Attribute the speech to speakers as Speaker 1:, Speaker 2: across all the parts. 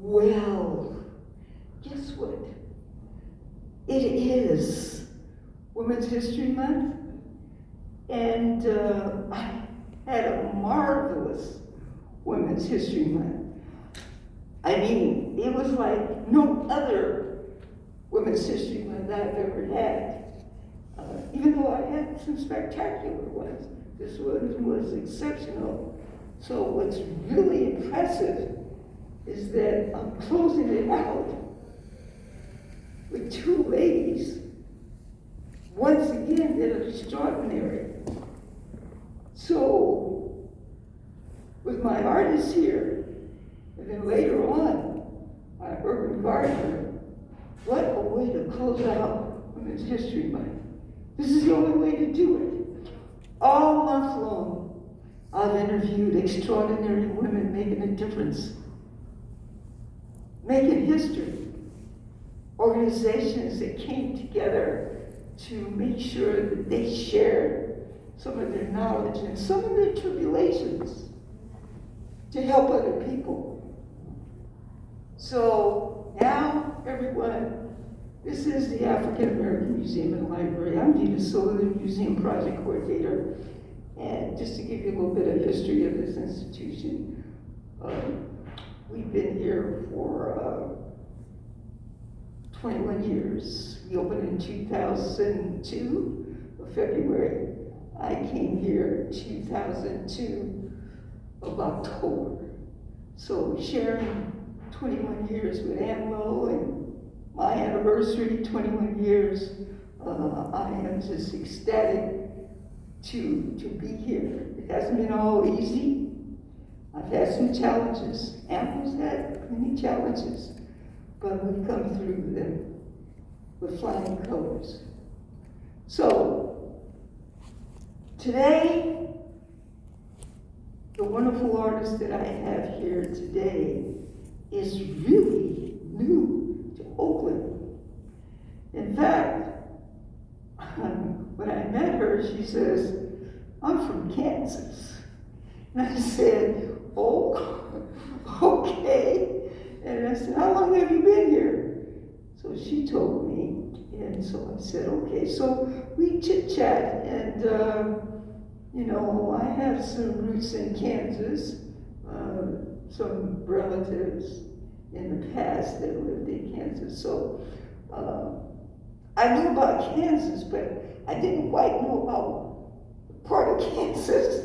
Speaker 1: Well, guess what? It is Women's History Month, and I had a marvelous Women's History Month. I mean, it was like no other Women's History Month I've ever had. Even though I had some spectacular ones, this one was exceptional. So what's really impressive is that I'm closing it out with two ladies, once again, that are extraordinary. So, with my artists here, and then later on, my urban gardener, what a way to close out Women's History Month. This is the only way to do it. All month long, I've interviewed extraordinary women making a difference, making history. Organizations that came together to make sure that they shared some of their knowledge and some of their tribulations to help other people. So now, everyone, this is the African American Museum and Library. I'm Vita Sola, the Museum Project Coordinator. And just to give you a little bit of history of this institution, we've been here for 21 years. We opened in 2002 of February. I came here 2002 of October. So sharing 21 years with AAMLO and my anniversary, 21 years, I am just ecstatic to be here. It hasn't been all easy. I've had some challenges. AAMLO's had many challenges, but we've come through them with flying colors. So, today, the wonderful artist that I have here today is really new to Oakland. In fact, when I met her, she says, "I'm from Kansas." And I said, "Oh, okay." And I said, "How long have you been here?" So she told me, and so I said, okay. So we chit-chat, and I have some roots in Kansas, some relatives in the past that lived in Kansas. So I knew about Kansas, but I didn't quite know about the part of Kansas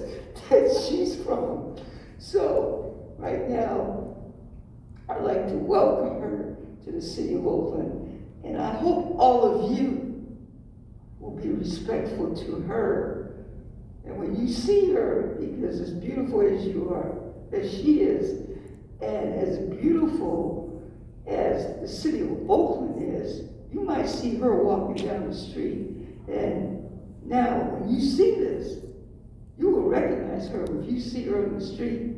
Speaker 1: that she's from. So right now, I'd like to welcome her to the city of Oakland, and I hope all of you will be respectful to her. And when you see her, because as beautiful as you are, as she is, and as beautiful as the city of Oakland is, you might see her walking down the street. And now, when you see this, you will recognize her. If you see her on the street,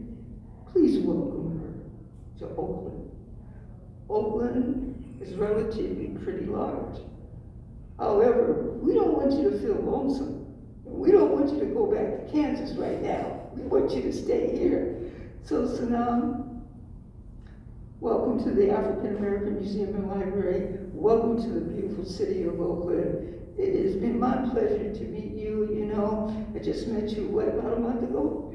Speaker 1: please welcome her to Oakland. Oakland is relatively pretty large. However, we don't want you to feel lonesome. We don't want you to go back to Kansas right now. We want you to stay here. So Satnam, welcome to the African American Museum and Library. Welcome to the beautiful city of Oakland. It has been my pleasure to meet you. I just met you, about a month ago?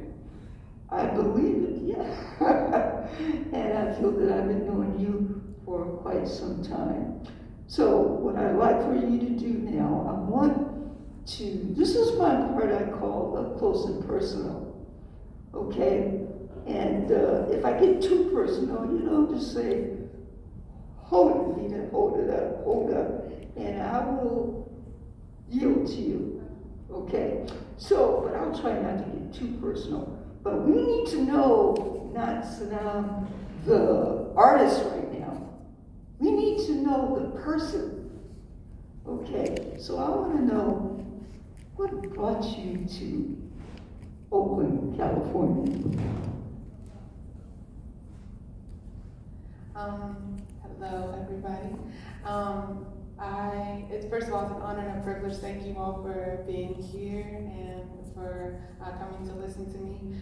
Speaker 1: I believe it, yeah. And I feel that I've been knowing you for quite some time. So what I'd like for you to do now, this is my part I call up close and personal, okay? And if I get too personal, just say, hold it, Vita, hold it up, hold up, and I will yield to you, okay? So, but I'll try not to get too personal. But we need to know, not Satnam, the artist right now. We need to know the person, okay? So I want to know, what brought you to Oakland, California?
Speaker 2: Hello, everybody. First of all, it's an honor and a privilege. Thank you all for being here and for coming to listen to me.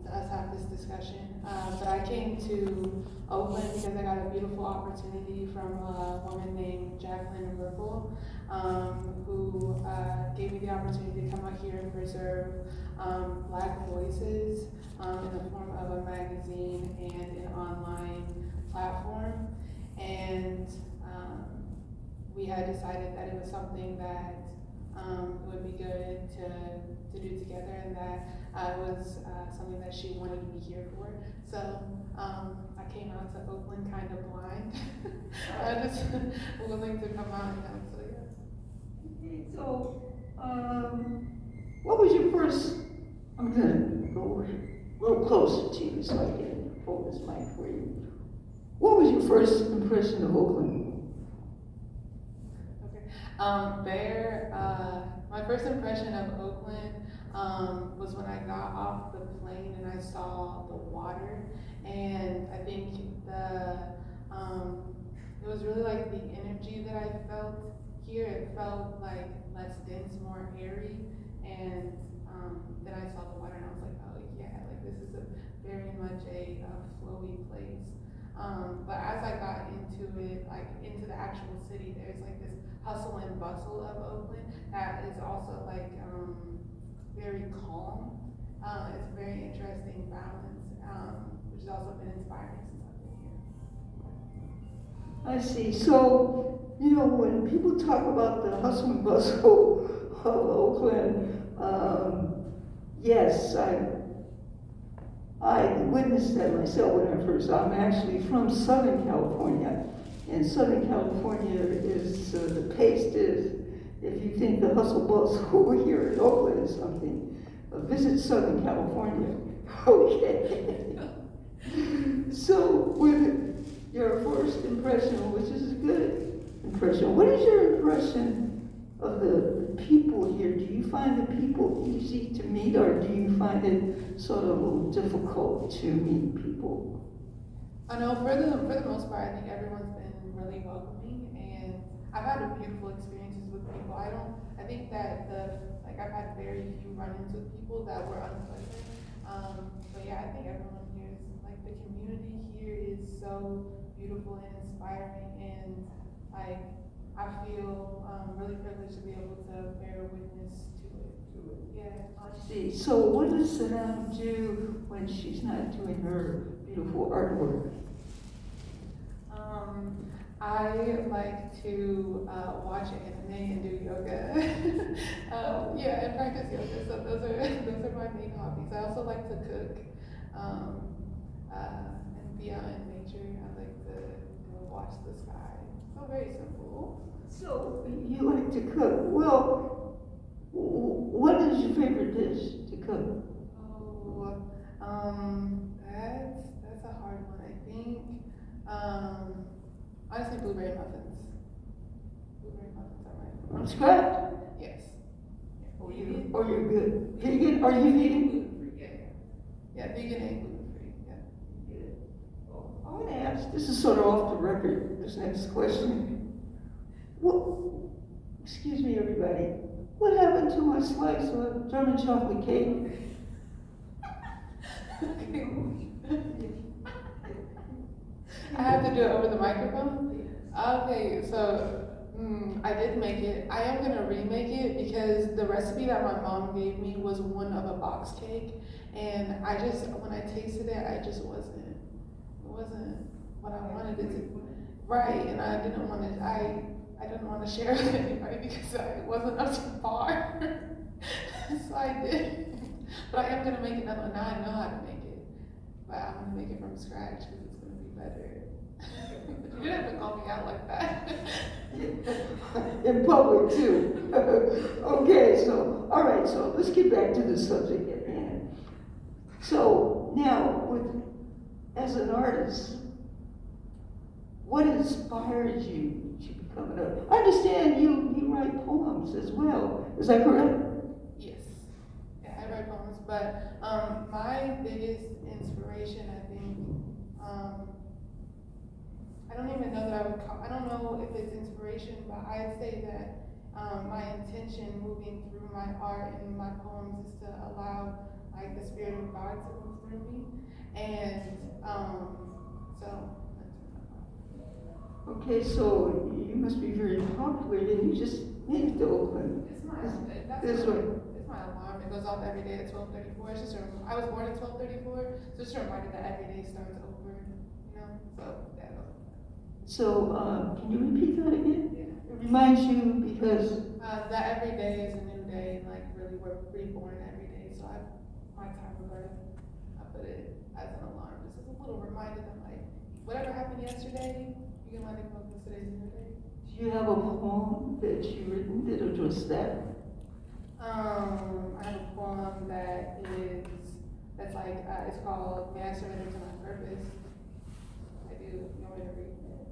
Speaker 2: to us have this discussion. But I came to Oakland because I got a beautiful opportunity from a woman named Jacqueline Ripple, who gave me the opportunity to come out here and preserve Black voices in the form of a magazine and an online platform. And we had decided that it was something that it would be good to do together, and that was something that she wanted me here for. So I came out to Oakland kind of blind. I just willing to come out and help. So yeah.
Speaker 1: Okay, so what was your first? I'm gonna go a little closer to you so I can hold this mic for you. What was your first impression of Oakland?
Speaker 2: My first impression of Oakland was when I got off the plane and I saw the water, and I think it was really like the energy that I felt here. It felt like less dense, more airy, and then I saw the water and I was like, oh yeah, like this is very much a flowy place. But as I got into it, like into the actual city, there's like this hustle and bustle of Oakland that is also like very calm. It's a very interesting balance, which has also been inspiring since I've been here.
Speaker 1: I see. So, you know, when people talk about the hustle and bustle of Oakland, yes, I witnessed that myself when I first. I'm actually from Southern California, and Southern California is the pace is. If you think the hustle bustle here in Oakland is something, visit Southern California. Okay. So, with your first impression, which is a good impression, what is your impression of the people here? Do you find the people easy to meet, or do you find it sort of a little difficult to meet people?
Speaker 2: I know for the most part, I think everyone's been really welcoming, and I've had beautiful experiences with people. I think that I've had very few run-ins with people that were unpleasant. But yeah, I think everyone here is, like, the community here is so beautiful and inspiring, and like, I feel really privileged to be able to bear witness to it. Yeah.
Speaker 1: I see. So what does Satnam do when she's not doing her beautiful artwork?
Speaker 2: I like to watch anime and do yoga. Yeah, and practice yoga. So those are my main hobbies. I also like to cook and be out in nature. I like to watch the sky. So very simple.
Speaker 1: So you like to cook. Well, what is your favorite dish to cook?
Speaker 2: Oh, that's a hard one. I think honestly, blueberry muffins. Blueberry muffins are my favorite.
Speaker 1: From scratch?
Speaker 2: Yes.
Speaker 1: Oh, you're good. Vegan? Are you vegan?
Speaker 2: Gluten-free, yeah, vegan and gluten-free, yeah.
Speaker 1: Good. Oh, I want to ask, this is sort of off the record, this next question. What, excuse me, everybody. What happened to my slice of German chocolate cake?
Speaker 2: I have to do it over the microphone? Okay, so I did make it. I am gonna remake it because the recipe that my mom gave me was one of a box cake, and when I tasted it, it wasn't what I wanted it to. Right, and I didn't want to share it with anybody because it wasn't up to par. So I did. But I am gonna make another one. Now I know how to make it, but I'm gonna make it from scratch because it's gonna be better. You didn't have to call me out like that.
Speaker 1: In public too. Okay, so, all right, so let's get back to the subject at hand. So now, as an artist, what inspires you to become an artist? I understand you write poems as well. Is that correct?
Speaker 2: Yes. Yeah, I write poems, but my biggest inspiration, I think, I don't even know that I don't know if it's inspiration, but I'd say that my intention moving through my art and my poems is to allow like the Spirit of God to move through me. And so.
Speaker 1: Okay, so you must be very popular, and you just made it to Oakland.
Speaker 2: It's my
Speaker 1: This way.
Speaker 2: it's my alarm. It goes off every day at 12:34. It's just I was born at 12:34, so just a reminder that every day starts over. You know, so that.
Speaker 1: So can you repeat that again?
Speaker 2: Yeah.
Speaker 1: It reminds you because
Speaker 2: That every day is a new day, and like really we're reborn every day. So my time of birth, I put it as an alarm, just as a little reminder that like whatever happened yesterday, you can let it go because today's a new day.
Speaker 1: do you have a poem that you've written that address that?
Speaker 2: I have a poem that's like it's called "May I Surrender to My Purpose." I do. You want me to read it?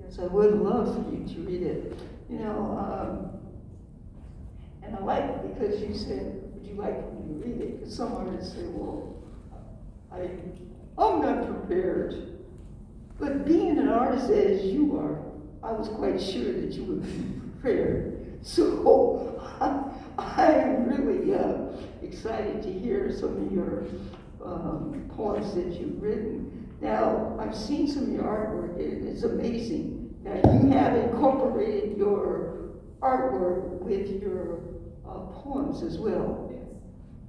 Speaker 1: Yes, I would love for you to read it. You know, and I like it because you said, would you like for me to read it? Because some artists say, well, I'm not prepared. But being an artist as you are, I was quite sure that you would be prepared. So I'm really excited to hear some of your poems that you've written. Now, I've seen some of your artwork, and it's amazing. Now, you have incorporated your artwork with your poems as well.
Speaker 2: Yes.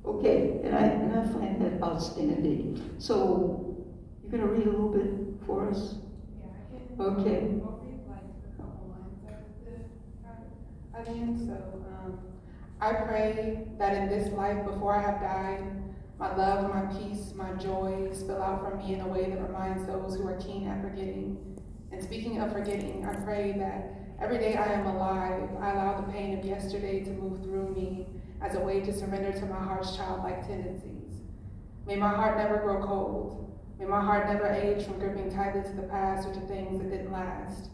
Speaker 1: Okay, and I find that outstanding. So, you're going to read a little bit for us?
Speaker 2: Yeah, I can.
Speaker 1: Okay.
Speaker 2: I'll read like a couple lines at the end. So, I pray that in this life before I have died, my love, my peace, my joy spill out from me in a way that reminds those who are keen at forgetting. And speaking of forgetting, I pray that every day I am alive, I allow the pain of yesterday to move through me as a way to surrender to my heart's childlike tendencies. May my heart never grow cold. May my heart never age from gripping tightly to the past or to things that didn't last.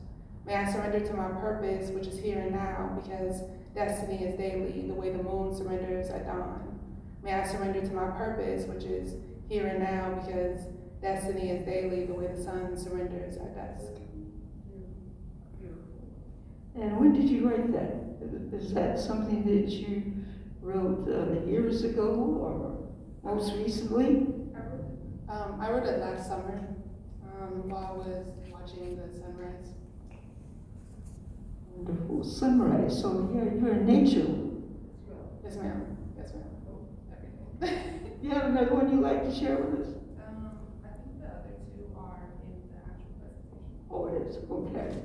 Speaker 2: May I surrender to my purpose, which is here and now, because destiny is daily, the way the moon surrenders at dawn. May I surrender to my purpose, which is here and now, because destiny is daily, the way the sun surrenders at dusk.
Speaker 1: And when did you write that? Is that something that you wrote years ago or most recently?
Speaker 2: I wrote it last summer while I was watching the sunrise.
Speaker 1: Wonderful. Sunrise. So you're in nature.
Speaker 2: Yes, ma'am. Yes, ma'am. Every day.
Speaker 1: You have another one you'd like to share with us?
Speaker 2: I think the other two are in the actual presentation.
Speaker 1: Oh, it is. Okay.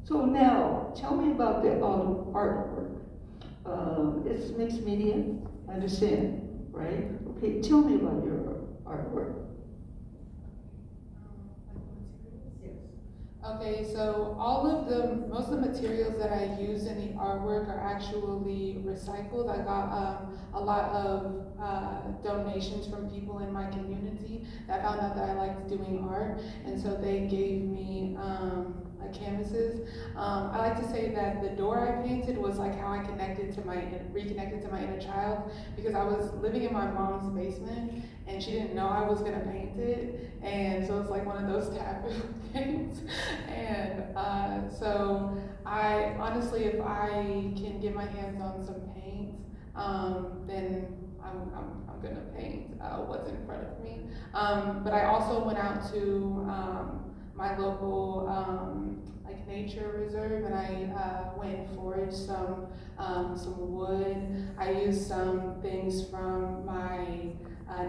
Speaker 1: So now, tell me about the artwork. It's mixed media, I understand, right? Okay, tell me about your artwork.
Speaker 2: Okay, so most of the materials that I use in the artwork are actually recycled. I got a lot of donations from people in my community that found out that I liked doing art, and so they gave me like canvases. I like to say that the door I painted was like how I reconnected to my inner child, because I was living in my mom's basement and she didn't know I was gonna paint it, and so it's like one of those taboo things. And so I honestly, if I can get my hands on some paint, then I'm gonna paint what's in front of me. But I also went out to my local like nature reserve, and I went and foraged some wood. I used some things from my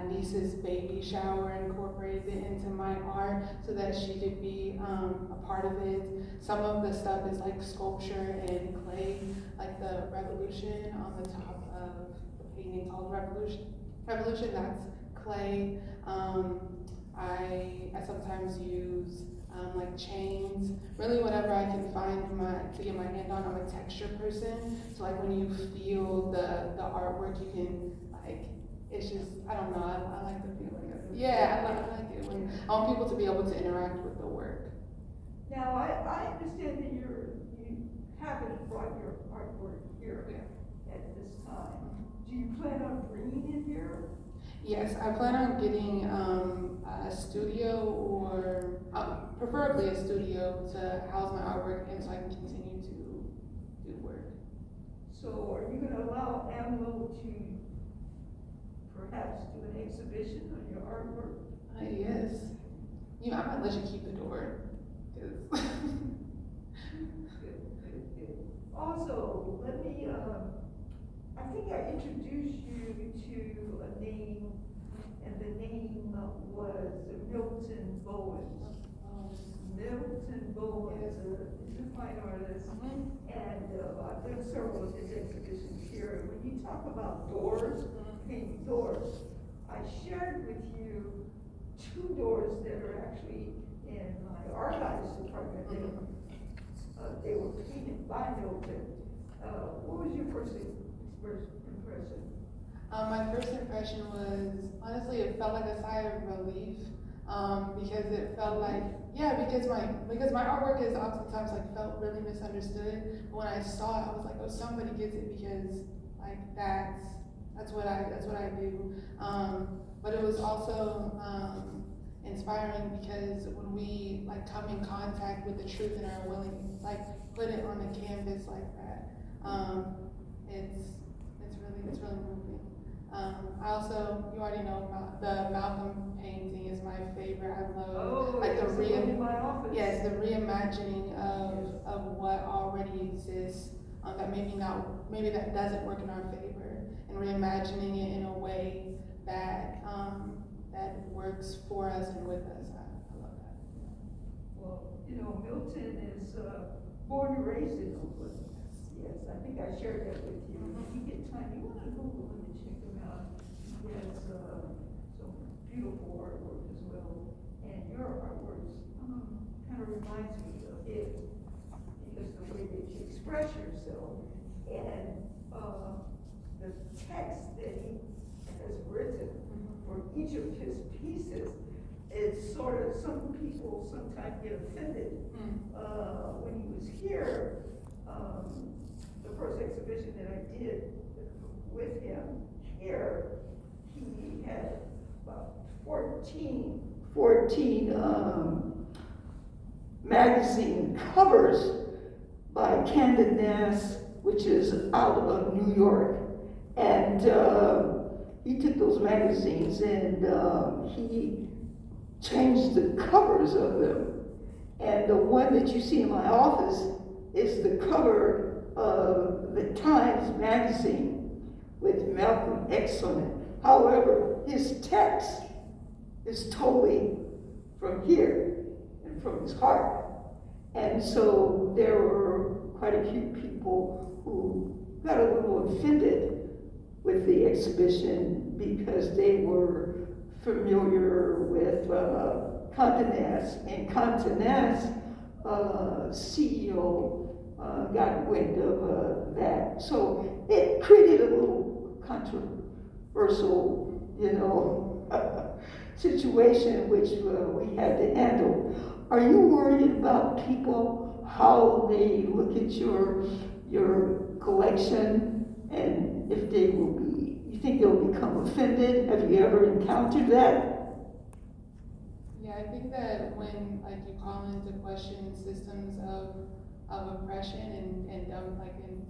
Speaker 2: niece's baby shower, incorporated it into my art so that she could be a part of it. Some of the stuff is like sculpture and clay, like the revolution on the top of the painting called Revolution. Revolution, that's clay. I sometimes use like chains, really whatever I can find to get my hand on. I'm a texture person, so like when you feel the artwork, you can like, it's just, I don't know, I like the feeling of it. Yeah, I like it when I want people to be able to interact with the work.
Speaker 3: Now, I understand that you haven't brought your artwork here at this time. Do you plan on bringing it here?
Speaker 2: Yes, I plan on getting a studio, or preferably a studio to house my artwork in so I can continue to do work.
Speaker 3: So are you going to allow AAMLO to perhaps do an exhibition on your artwork?
Speaker 2: Yes. You know, I might let you keep the door. 'Cause
Speaker 3: Good, good, good. Also, let me, I think I introduced you to a name, and the name was Milton Bowen. Milton Bowen is a fine artist, and I've done several of his exhibitions here. And when you talk about doors, painting doors, I shared with you 2 doors that are actually in my archives department. They were painted by Milton. What was your first impression?
Speaker 2: My first impression was, honestly, it felt like a sigh of relief, because it felt like, because my artwork is oftentimes like felt really misunderstood. But when I saw it, I was like, oh, somebody gets it, because like that's what I do. But it was also inspiring, because when we like come in contact with the truth and are willing like put it on the canvas like that, it's really moving. I also, you already know about the Malcolm painting is my favorite. I love like the reimagining of what already exists, that maybe that doesn't work in our favor, and reimagining it in a way that that works for us and with us. I love that.
Speaker 3: Well, you know, Milton is born and raised in Oakland. Yes, I think I shared that with you. If you get time, you want to Google him and check him out. He has some beautiful artwork as well. And your artwork kind of reminds me of his, because the way that you express yourself and the text that he has written for each of his pieces. It's sort of, some people sometimes get offended. When he was here, the first exhibition that I did with him here, he had about 14 magazine covers by Camden Nast, which is out of New York. And he took those magazines and he changed the covers of them. And the one that you see in my office is the cover of the Times magazine with Malcolm X on it. However, his text is totally from here and from his heart. And so there were quite a few people who got a little offended with the exhibition because they were familiar with Condé Nast, and Condé Nast CEO got wind of that. So it created a little controversial, situation which we had to handle. Are you worried about people, how they look at your collection, and if they will be, you think they'll become offended? Have you ever encountered that?
Speaker 2: Yeah, I think that when like you call into question systems of oppression and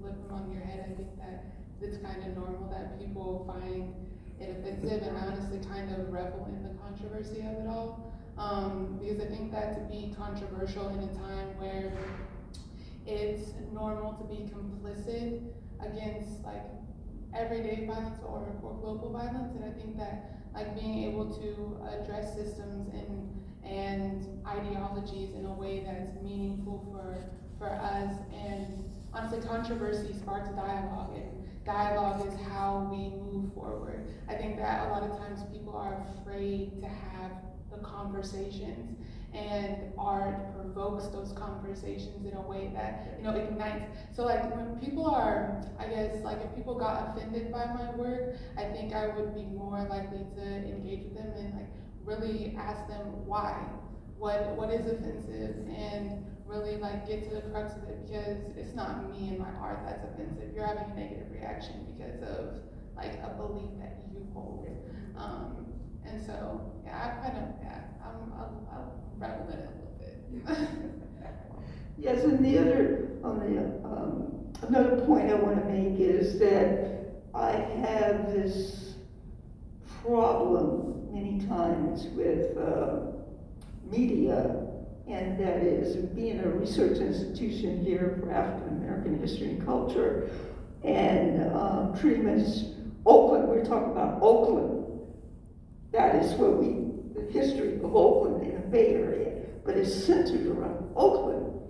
Speaker 2: flip them on your head, I think that it's kind of normal that people find it offensive, and I honestly kind of revel in the controversy of it all, because I think that to be controversial in a time where it's normal to be complicit against like everyday violence or global violence, and I think that like being able to address systems and ideologies in a way that's meaningful for us, and honestly controversy sparks dialogue, and dialogue is how we move forward. I think that a lot of times people are afraid to have the conversations, and art provokes those conversations in a way that ignites. So like when people are, I guess, like if people got offended by my work, I think I would be more likely to engage with them and like really ask them why, what is offensive, and really like get to the crux of it, because it's not me and my art that's offensive. You're having a negative reaction because of like a belief that you hold. And so I'll rattle it a little bit.
Speaker 1: Yes, and another point I want to make is that I have this
Speaker 3: problem many times with media, and that is being a research institution here for African American history and culture, and pretty much Oakland, we're talking about Oakland. That is where the history of Oakland in the Bay Area, but it's centered around Oakland.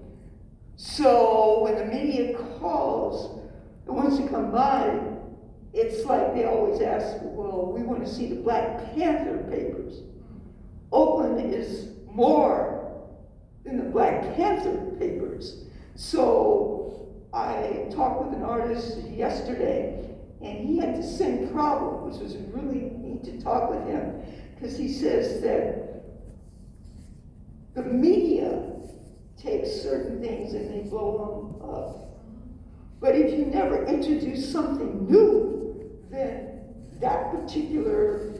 Speaker 3: So when the media calls and wants to come by, it's like they always ask, well, we want to see the Black Panther papers. Oakland is more than the Black Panther papers. So I talked with an artist yesterday, and he had the same problem, which was really neat to talk with him, because he says that the media takes certain things and they blow them up. But if you never introduce something new, then that particular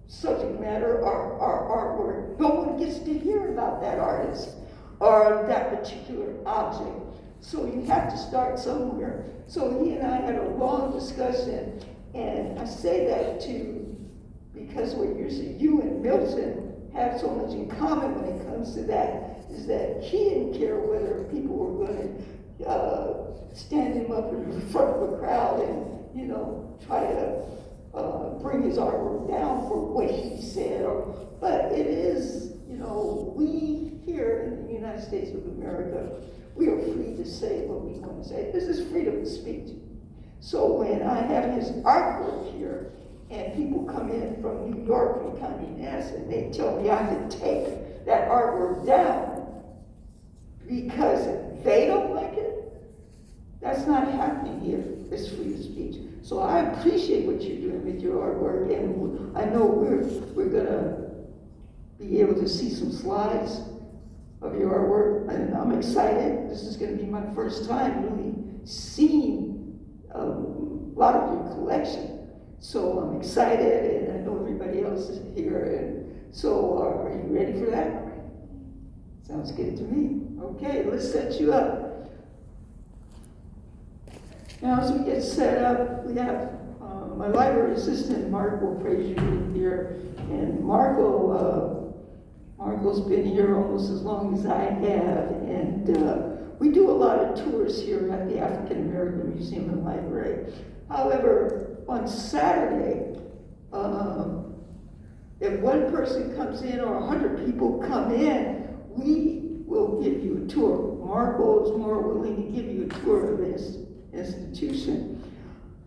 Speaker 3: subject matter or artwork, no one gets to hear about that artist or that particular object. So you have to start somewhere. So he and I had a long discussion, and I say that because what you and Milton have so much in common when it comes to that, is that he didn't care whether people were going to stand him up in front of a crowd and, try to bring his artwork down for what he said. But it is, we here in the United States of America, we are free to say what we want to say. This is freedom of speech. So when I have his artwork here, and people come in from New York, from Condé Nast, and they tell me I have to take that artwork down because they don't like it, that's not happening here. It's free speech. So I appreciate what you're doing with your artwork, and I know we're gonna be able to see some slides of your artwork, and I'm excited. This is gonna be my first time really seeing a lot of your collection. So I'm excited, and I know everybody else is here, and so are you ready for that? Sounds good to me. Okay, let's set you up. Now, as we get set up, we have my library assistant, Marco Frazier, here, and Marco's been here almost as long as I have, and we do a lot of tours here at the African American Museum and Library. However, on Saturday, if one person comes in or 100 people come in, we will give you a tour. Marco is more willing to give you a tour of this institution.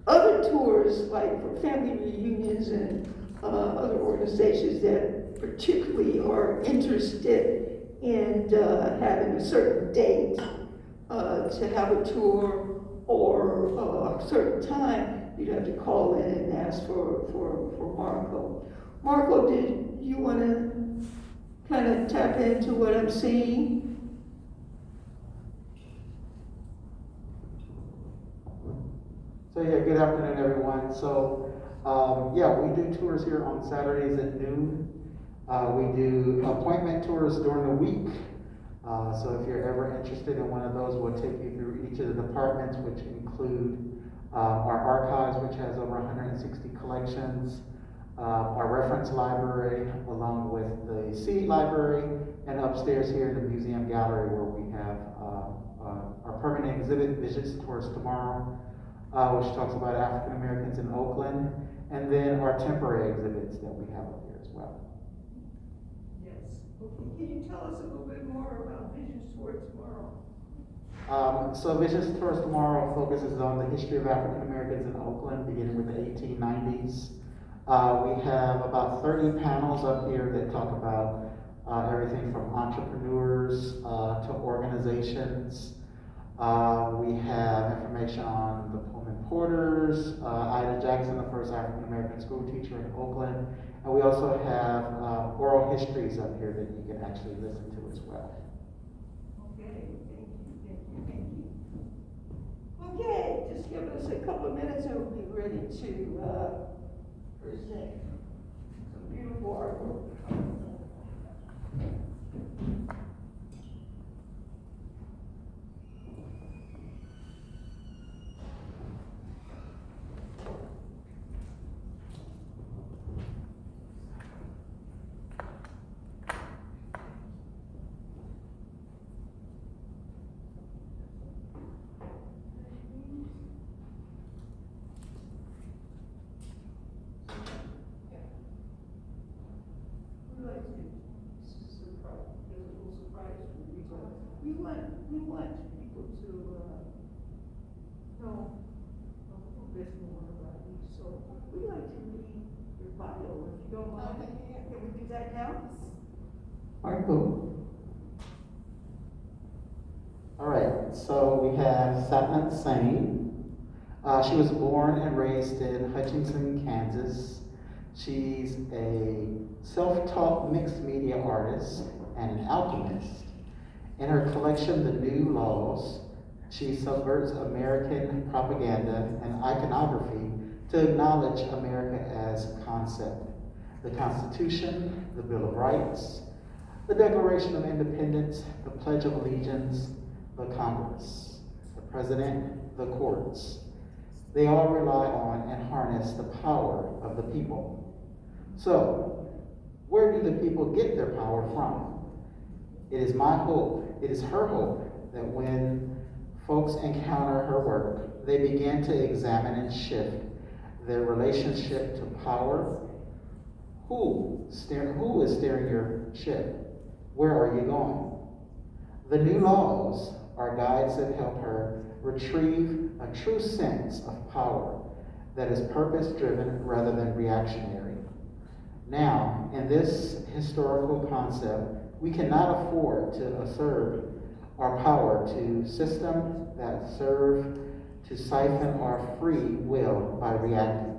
Speaker 3: Other tours, like for family reunions and other organizations that particularly are interested in having a certain date to have a tour or a certain time, you'd have to call in and ask for Marco. Marco, did you want to kind of tap into what I'm seeing?
Speaker 4: So yeah, good afternoon, everyone. So we do tours here on Saturdays at noon. We do appointment tours during the week. So if you're ever interested in one of those, we'll take you through each of the departments, which include our archives, which has over 160 collections, our reference library, along with the seed library, and upstairs here in the museum gallery where we have our permanent exhibit, Visits Tours Tomorrow, which talks about African Americans in Oakland, and then our temporary exhibits that we have up here as well.
Speaker 3: Yes. Okay. Can you tell us a little bit more about Visions Tours Tomorrow?
Speaker 4: So Visions Tours Tomorrow focuses on the history of African Americans in Oakland, beginning with the 1890s. We have about 30 panels up here that talk about everything from entrepreneurs to organizations. We have information on the Pullman Porters, Ida Jackson, the first African American school teacher in Oakland, and we also have oral histories up here that you can actually listen to as well.
Speaker 3: Okay, thank you. Okay, just give us a couple of minutes and we'll be ready to present some beautiful artwork.
Speaker 1: We want people to know a little bit more about you. So we like to read your bio, if you don't mind.
Speaker 2: Okay, yeah.
Speaker 1: Can we do that now?
Speaker 3: Marco.
Speaker 4: All right, so we have Satnam Sain. She was born and raised in Hutchinson, Kansas. She's a self-taught mixed media artist and an alchemist. In her collection, The New Laws, she subverts American propaganda and iconography to acknowledge America as concept. The Constitution, the Bill of Rights, the Declaration of Independence, the Pledge of Allegiance, the Congress, the President, the courts. They all rely on and harness the power of the people. So, where do the people get their power from? It is my hope, it is her hope, that when folks encounter her work, they begin to examine and shift their relationship to power. Who is steering your ship? Where are you going? The New Laws are guides that help her retrieve a true sense of power that is purpose-driven rather than reactionary. Now, in this historical concept, we cannot afford to assert our power to systems that serve to siphon our free will by reacting.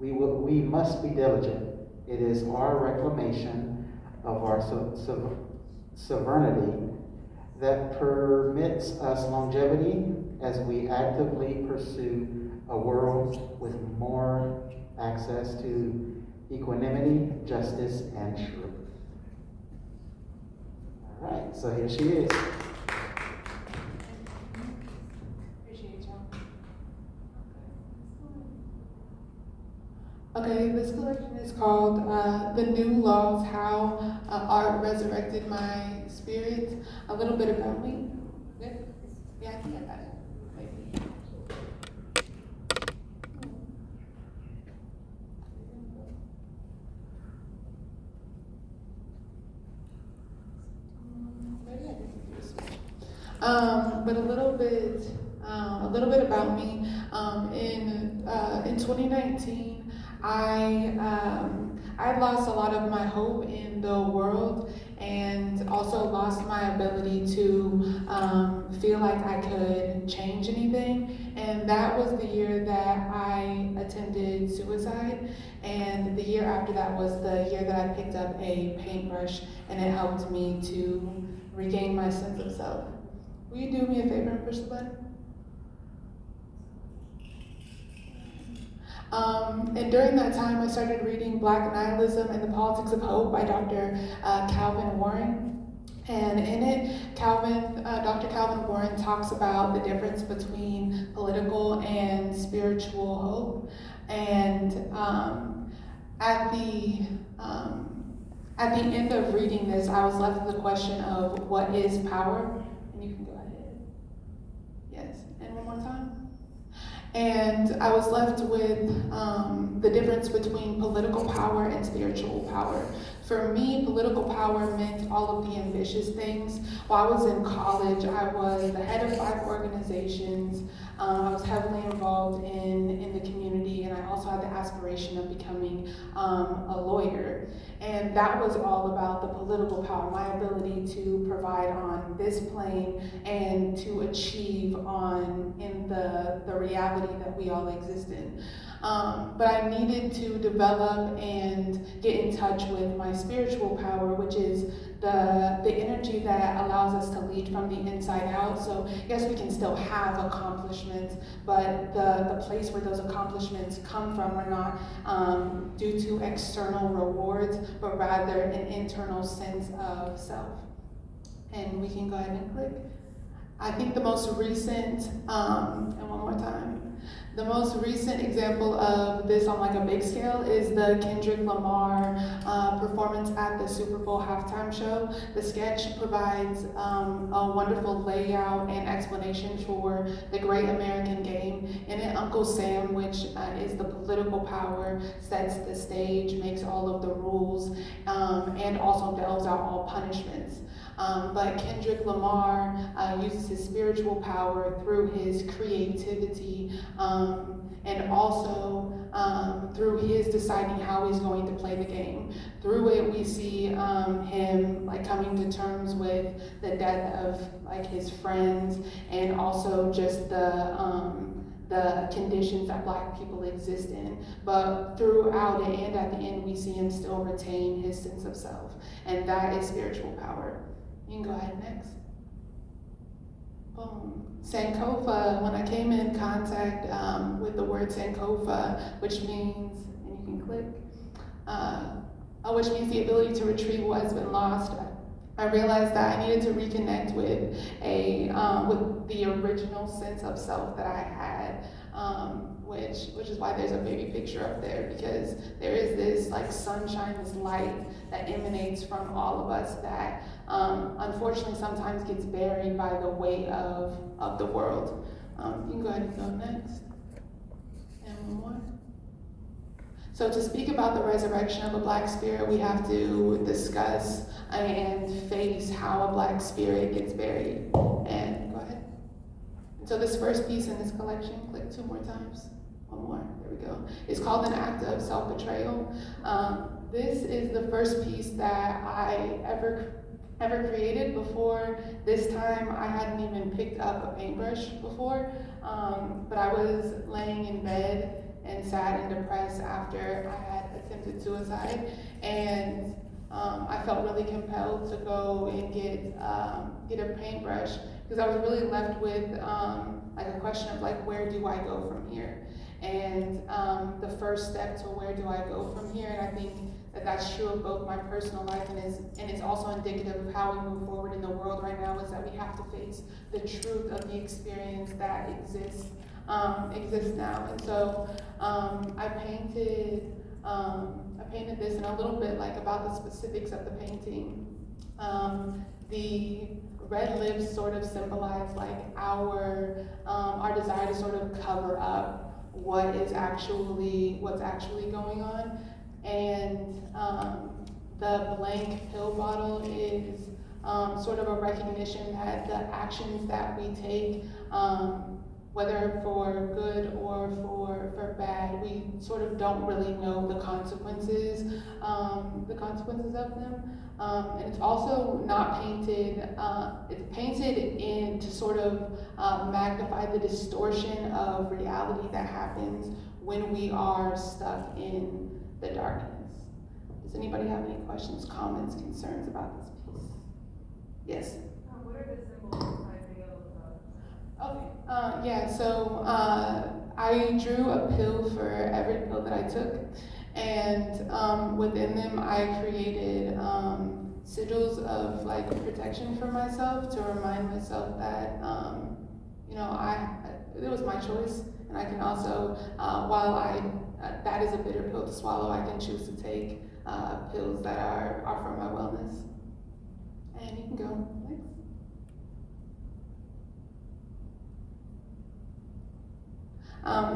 Speaker 4: We must be diligent. It is our reclamation of our sovereignty that permits us longevity as we actively pursue a world with more access to equanimity, justice, and truth. All right, so here she is.
Speaker 2: Appreciate y'all. Okay, this collection is called The New Laws, How Art Resurrected My Spirit. A little bit about me. Good? Yeah, I think I got it. Maybe. Maybe I didn't do this. But a little bit about me. In 2019, I lost a lot of my hope in the world, and also lost my ability to feel like I could change anything. And that was the year that I attempted suicide. And the year after that was the year that I picked up a paintbrush, and it helped me to regain my sense of self. Will you do me a favor and push the button? And during that time, I started reading Black Nihilism and the Politics of Hope by Dr. Calvin Warren. And in it, Dr. Calvin Warren talks about the difference between political and spiritual hope. And at the end of reading this, I was left with the question of what is power? And you can go ahead. Yes, and one more time. And I was left with the difference between political power and spiritual power. For me, political power meant all of the ambitious things. While I was in college, I was the head of 5 organizations. I was heavily involved in the community, and I also had the aspiration of becoming a lawyer. And that was all about the political power, my ability to provide on this plane and to achieve in the reality that we all exist in. But I needed to develop and get in touch with my spiritual power, which is the energy that allows us to lead from the inside out. So yes, we can still have accomplishments, but the place where those accomplishments come from are not due to external rewards, but rather an internal sense of self. And we can go ahead and click. I think the most recent, and one more time, The most recent example of this on like a big scale is the Kendrick Lamar performance at the Super Bowl halftime show. The sketch provides a wonderful layout and explanation for the great American game. In it, Uncle Sam, which is the political power, sets the stage, makes all of the rules, and also delves out all punishments. But Kendrick Lamar uses his spiritual power through his creativity, and also through his deciding how he's going to play the game. Through it, we see him like coming to terms with the death of like his friends, and also just the conditions that Black people exist in. But throughout it and at the end, we see him still retain his sense of self, and that is spiritual power. You can go ahead next. Boom. Sankofa, when I came in contact with the word Sankofa, which means, and you can click, which means the ability to retrieve what has been lost, I realized that I needed to reconnect with with the original sense of self that I had, which is why there's a baby picture up there, because there is this like sunshine, this light that emanates from all of us that unfortunately sometimes gets buried by the weight of the world. You can go ahead and go next. And one more. So to speak about the resurrection of a Black spirit, we have to discuss and face how a Black spirit gets buried. And go ahead. And so this first piece in this collection, click 2 more times. 1 more, there we go. It's called An Act of Self-Betrayal. This is the first piece that I ever created. Before this time, I hadn't even picked up a paintbrush before, but I was laying in bed and sad and depressed after I had attempted suicide, and I felt really compelled to go and get a paintbrush, because I was really left with like a question of like, where do I go from here? And the first step to where do I go from here, and I think that that's true of both my personal life and it's also indicative of how we move forward in the world right now, is that we have to face the truth of the experience that exists now. And so I painted this, and a little bit like about the specifics of the painting. The red lips sort of symbolize like our desire to sort of cover up what's actually going on, and the blank pill bottle is sort of a recognition that the actions that we take, whether for good or for bad, we sort of don't really know the consequences of them. And it's also not painted, it's painted in to sort of magnify the distortion of reality that happens when we are stuck in the darkness. Does anybody have any questions, comments, concerns about this piece? Yes?
Speaker 5: What are the symbols behind the yellow dots?
Speaker 2: Okay, yeah, so I drew a pill for every pill that I took, and within them I created sigils of like protection for myself, to remind myself that it was my choice, and I can also, that is a bitter pill to swallow, I can choose to take pills that are for my wellness. And you can go next.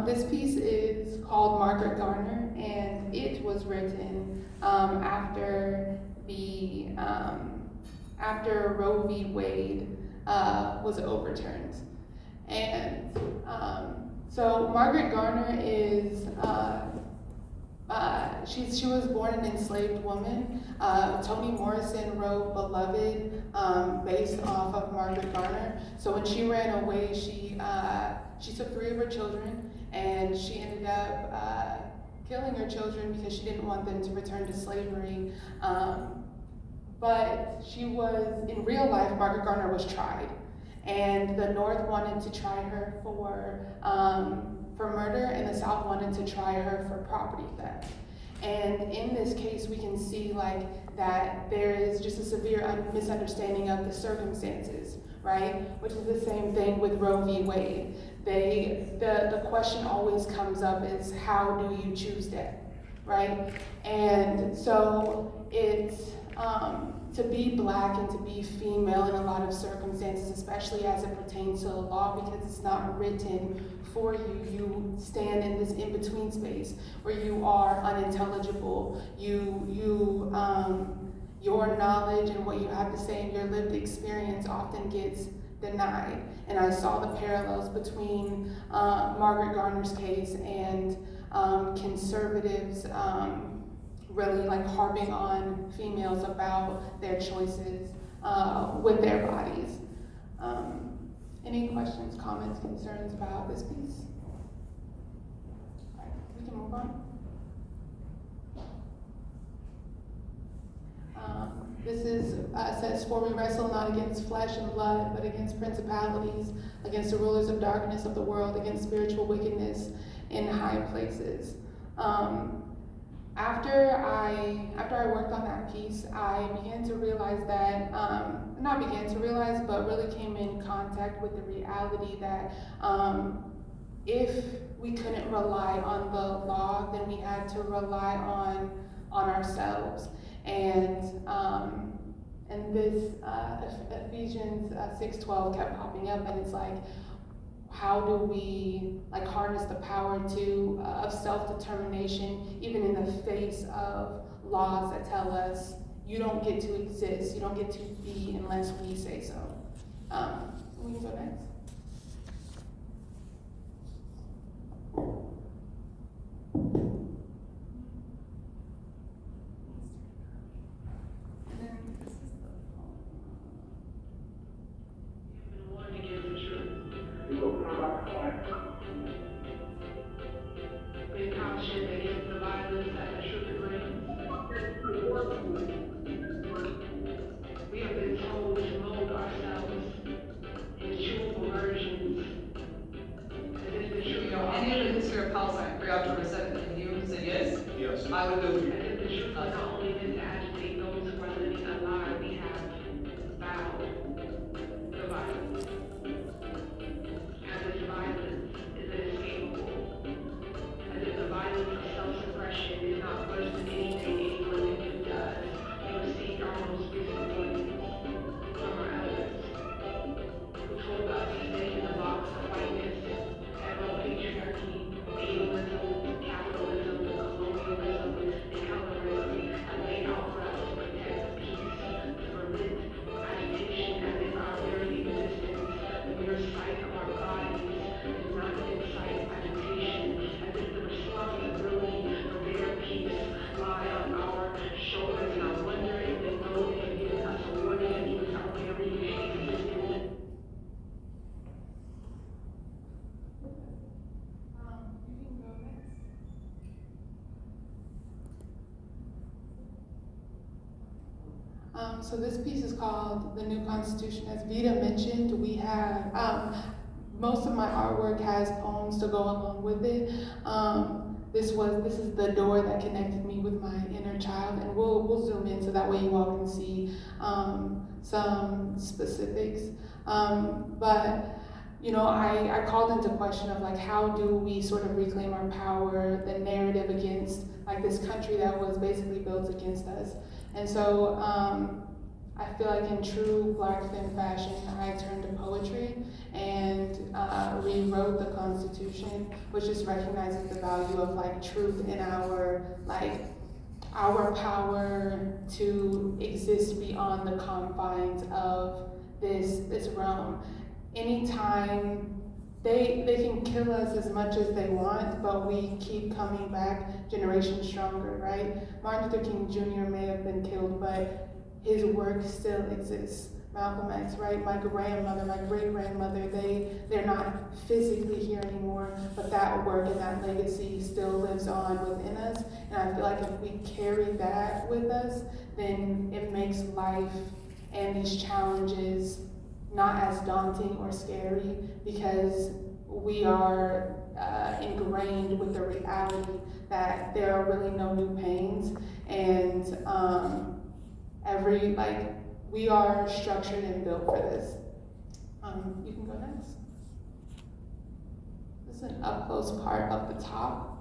Speaker 2: This piece is called Margaret Garner, and it was written after Roe v. Wade was overturned. And so Margaret Garner is she was born an enslaved woman. Toni Morrison wrote Beloved based off of Margaret Garner. So when she ran away, she took 3 of her children, and she ended up killing her children because she didn't want them to return to slavery. But in real life, Margaret Garner was tried, and the North wanted to try her for murder, and the South wanted to try her for property theft. And in this case, we can see like that there is just a severe misunderstanding of the circumstances, right? Which is the same thing with Roe v. Wade. the question always comes up is, how do you choose that, right? And so it's, to be Black and to be female in a lot of circumstances, especially as it pertains to the law, because it's not written for you. You stand in this in-between space where you are unintelligible. Your knowledge and what you have to say and your lived experience often gets denied. And I saw the parallels between Margaret Garner's case and conservatives really like harping on females about their choices with their bodies. Any questions, comments, concerns about this piece? All right, we can move on. This says, for we wrestle not against flesh and blood, but against principalities, against the rulers of darkness of the world, against spiritual wickedness in high places. After I worked on that piece, I began to realize that, not began to realize, but really came in contact with the reality that if we couldn't rely on the law, then we had to rely on ourselves. And this Ephesians 6:12 kept popping up, and it's like, how do we like harness the power of self-determination, even in the face of laws that tell us you don't get to exist, you don't get to be unless we say so. We can go next.
Speaker 6: I would do. As if the truth has not only been to agitate those who are living a lie, we have vowed the violence. As if violence is inescapable. As if the violence of self-suppression is not worse than anything anyone can do to us. We received our most recent warnings from our elders, who told us to stay in the box of whiteness, hetero-patriarchy, ableism, capitalism, colonialism, and colorism, and laid out for us to protect peace, to prevent agitation, as if our very existence, the mere sight of our bodies, does not incite agitation, as if the responsibility for their peace lie on our shoulders. And I wonder if they know they have given us a warning against our very existence.
Speaker 2: You can go next. So this piece is called The New Constitution. As Vita mentioned, we have, most of my artwork has poems to go along with it. This is the door that connected me with my inner child, and we'll zoom in so that way you all can see some specifics. But you know, I called into question of like, how do we sort of reclaim our power, the narrative against like this country that was basically built against us. And so I feel like in true Black femme fashion, I turned to poetry and rewrote the Constitution, which is recognizing the value of like truth in our power to exist beyond the confines of this realm. Anytime they can kill us as much as they want, but we keep coming back generations stronger, right? Martin Luther King Jr. may have been killed, but his work still exists. Malcolm X, right? My grandmother, my great-grandmother, they're not physically here anymore, but that work and that legacy still lives on within us. And I feel like if we carry that with us, then it makes life and these challenges not as daunting or scary, because we are ingrained with the reality that there are really no new pains, and we are structured and built for this. You can go next. this is an up close part of the top.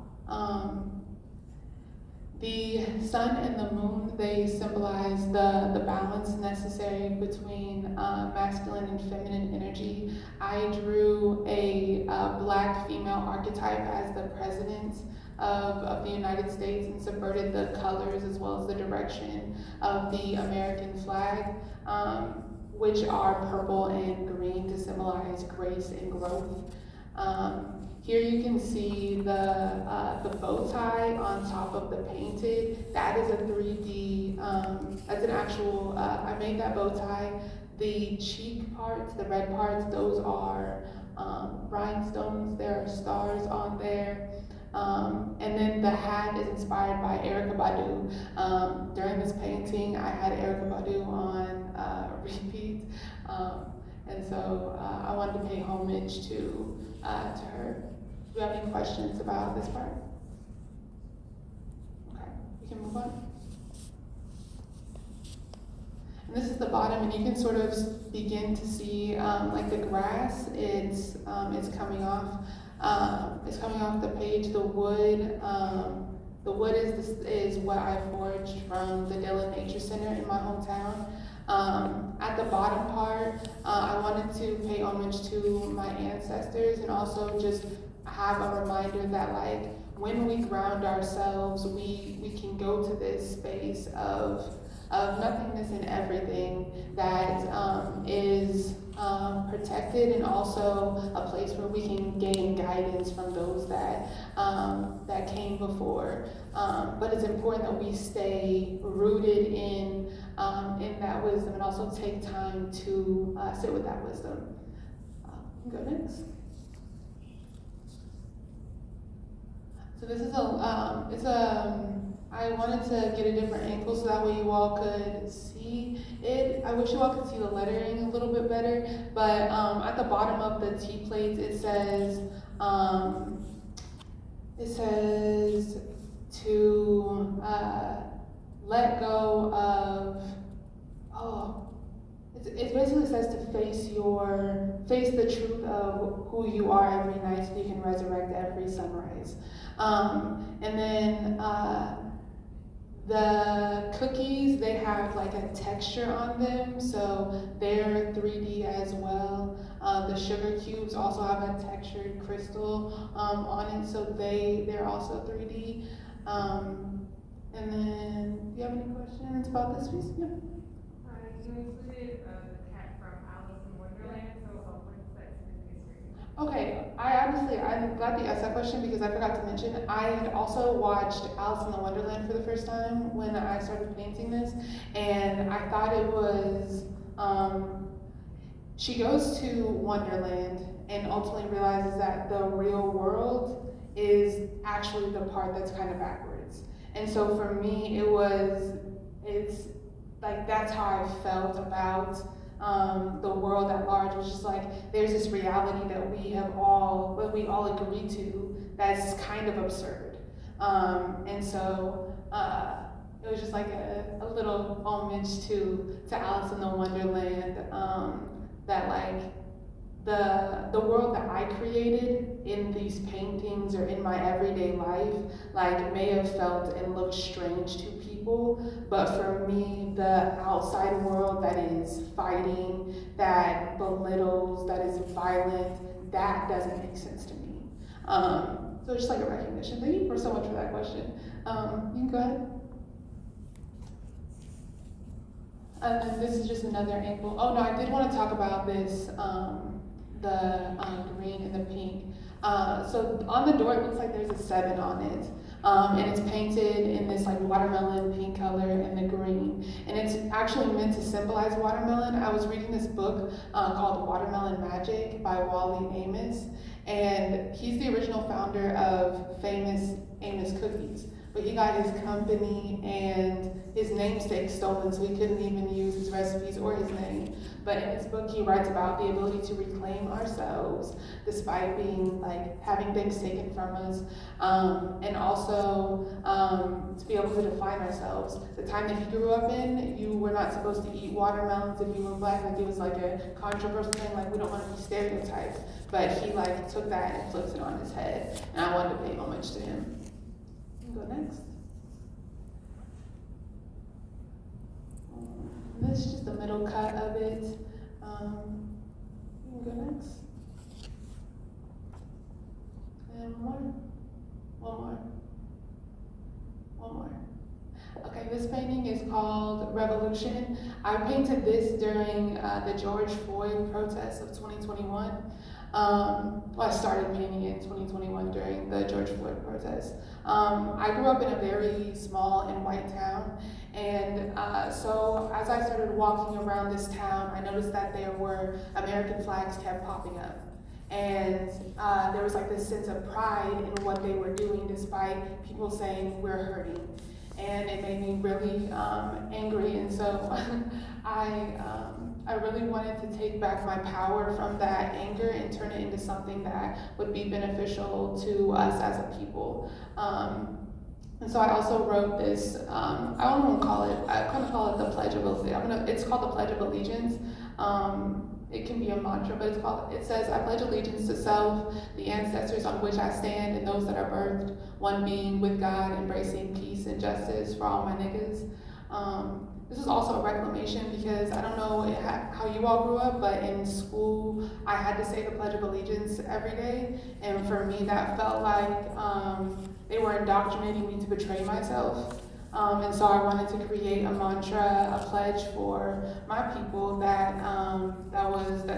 Speaker 2: The sun and the moon, they symbolize the balance necessary between masculine and feminine energy. I drew a black female archetype as the president of the United States and subverted the colors as well as the direction of the American flag, which are purple and green to symbolize grace and growth. Here you can see the bow tie on top of the painted. That is a 3D, that's an actual, I made that bow tie. The cheek parts, the red parts, those are rhinestones. There are stars on there. And then the hat is inspired by Erykah Badu. During this painting, I had Erykah Badu on repeat. And so I wanted to pay homage to her. Do you have any questions about this part? Okay, we can move on. And this is the bottom, and you can sort of begin to see like the grass. It's coming off. It's coming off the page. The wood. The wood is what I foraged from the Dillon Nature Center in my hometown. At the bottom part, I wanted to pay homage to my ancestors and also just have a reminder that like when we ground ourselves, we can go to this space of nothingness and everything that is protected, and also a place where we can gain guidance from those that came before. But it's important that we stay rooted in that wisdom and also take time to sit with that wisdom. Go next. So this is I wanted to get a different angle so that way you all could see it. I wish you all could see the lettering a little bit better, but at the bottom of the tea plates it says to let go of, it basically says to face the truth of who you are every night so you can resurrect every sunrise. And then the cookies, they have like a texture on them, so they're 3D as well. The sugar cubes also have a textured crystal on it, so they're also 3D. And then, do you have any questions about this piece? Yeah.
Speaker 5: You included the cat from Alice in Wonderland, so what does that significance for you?
Speaker 2: Okay, I'm glad that you asked that question because I forgot to mention, I had also watched Alice in the Wonderland for the first time when I started painting this, and I thought it was, she goes to Wonderland and ultimately realizes that the real world is actually the part that's kind of backwards. And so for me, it's like, that's how I felt about the world at large. It was just like, there's this reality that we all agree to that's kind of absurd. And so it was just like a little homage to Alice in the Wonderland, that like the world that I created in these paintings or in my everyday life, like may have felt and looked strange to people, but for me, the outside world that is fighting, that belittles, that is violent, that doesn't make sense to me. So just like a recognition. Thank you so much for that question. You can go ahead. And this is just another angle. Oh no, I did want to talk about this, the green and the pink. So on the door, it looks like there's a 7 on it. And it's painted in this like watermelon pink color and the green. And it's actually meant to symbolize watermelon. I was reading this book called Watermelon Magic by Wally Amos. And he's the original founder of famous Amos Cookies. But he got his company and his name namesake stolen, so he couldn't even use his recipes or his name. But in his book, he writes about the ability to reclaim ourselves despite being like having things taken from us, and also to be able to define ourselves. The time that he grew up in, you were not supposed to eat watermelons if you were black. Like it was like a controversial thing. Like we don't want to be stereotyped. But he like took that and flipped it on his head, and I wanted to pay homage to him. Go next. This is just the middle cut of it. You can go next. And one more. Okay, this painting is called Revolution. I painted this during the George Floyd protests of 2021. I started painting it in 2021 during the George Floyd protests. I grew up in a very small and white town, and so as I started walking around this town, I noticed that there were American flags kept popping up. And there was like this sense of pride in what they were doing despite people saying we're hurting. And it made me really angry, and so I really wanted to take back my power from that anger and turn it into something that would be beneficial to us as a people. And so I also wrote this, I don't want to call it, I kind of call it the Pledge of Allegiance. It's called the Pledge of Allegiance. It can be a mantra, but it says, I pledge allegiance to self, the ancestors on which I stand, and those that are birthed, one being with God, embracing peace and justice for all my niggas. This is also a reclamation because I don't know how you all grew up, but in school, I had to say the Pledge of Allegiance every day. And for me, that felt like they were indoctrinating me to betray myself. And so I wanted to create a mantra, a pledge for my people that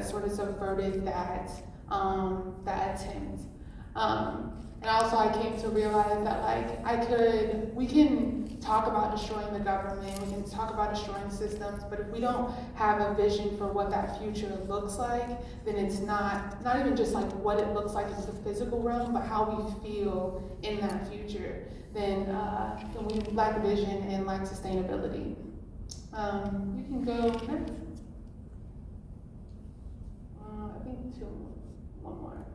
Speaker 2: sort of subverted that attempt. And also I came to realize that we can talk about destroying the government, we can talk about destroying systems, but if we don't have a vision for what that future looks like, then it's not even just like what it looks like in the physical realm, but how we feel in that future. Then we lack vision and lack sustainability. You can go next. I think one more.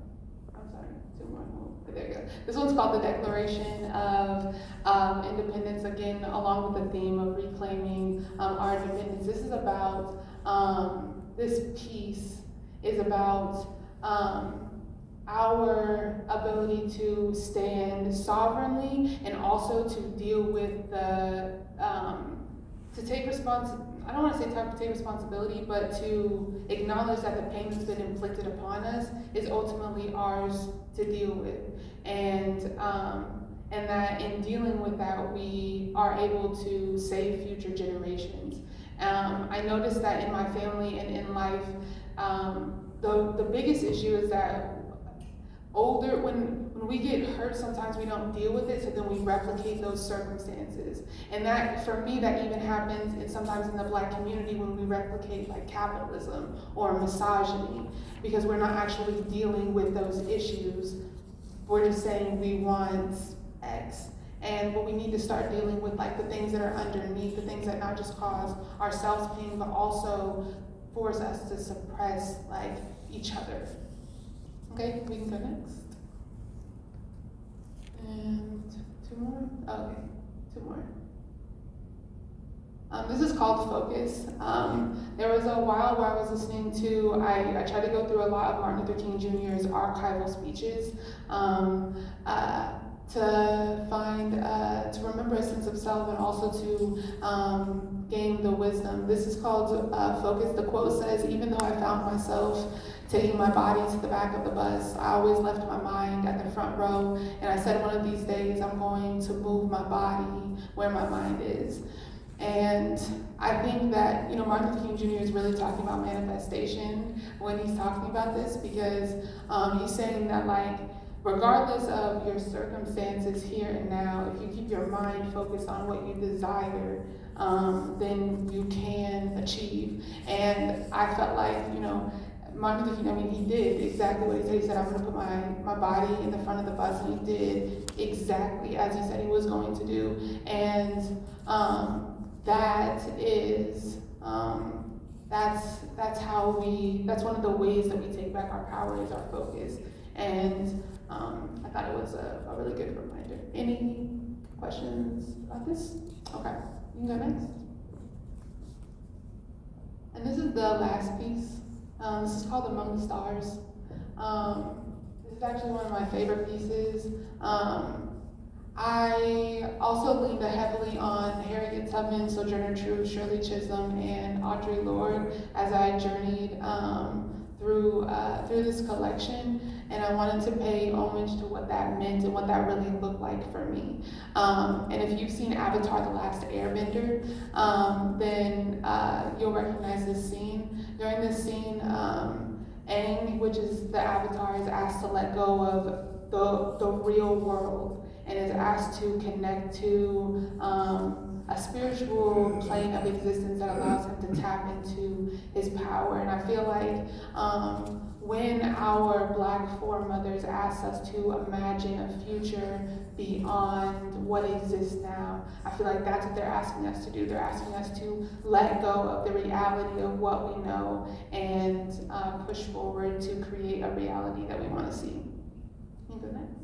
Speaker 2: I'm sorry, two more. Oh, there you go. This one's called the Declaration of Independence, again, along with the theme of reclaiming our independence. This is about, this piece is about our ability to stand sovereignly and also to deal with to take I don't want to say take responsibility, but to acknowledge that the pain that's been inflicted upon us is ultimately ours to deal with. And that in dealing with that, we are able to save future generations. I noticed that in my family and in life, the biggest issue is that when we get hurt, sometimes we don't deal with it, so then we replicate those circumstances. And that, for me, that even happens sometimes in the Black community when we replicate like capitalism or misogyny, because we're not actually dealing with those issues. We're just saying we want X. But we need to start dealing with like the things that are underneath, the things that not just cause ourselves pain, but also force us to suppress like each other. Okay, we can go next. And two more? Okay, two more. This is called Focus. There was a while where I was listening to, I tried to go through a lot of Martin Luther King Jr.'s archival speeches to find, to remember a sense of self and also to gain the wisdom. This is called Focus. The quote says, even though I found myself taking my body to the back of the bus, I always left my mind at the front row, and I said one of these days I'm going to move my body where my mind is. And I think that, Martin Luther King Jr. is really talking about manifestation when he's talking about this, because he's saying that regardless of your circumstances here and now, if you keep your mind focused on what you desire, then you can achieve. And I felt like, Martin Luther King, he did exactly what he said. He said, I'm going to put my body in the front of the bus, and he did exactly as he said he was going to do. And that is, that's one of the ways that we take back our power is our focus. And I thought it was a really good reminder. Any questions about this? Okay, you can go next. And this is the last piece. This is called Among the Stars. This is actually one of my favorite pieces. I also leaned heavily on Harriet Tubman, Sojourner Truth, Shirley Chisholm, and Audre Lorde as I journeyed through this collection, and I wanted to pay homage to what that meant and what that really looked like for me. And if you've seen Avatar: The Last Airbender, then you'll recognize this scene. During this scene, Aang, which is the Avatar, is asked to let go of the real world and is asked to connect to a spiritual plane of existence that allows him to tap into his power. And I feel like when our Black foremothers ask us to imagine a future beyond what exists now, I feel like that's what they're asking us to do. They're asking us to let go of the reality of what we know and push forward to create a reality that we want to see. You can go next.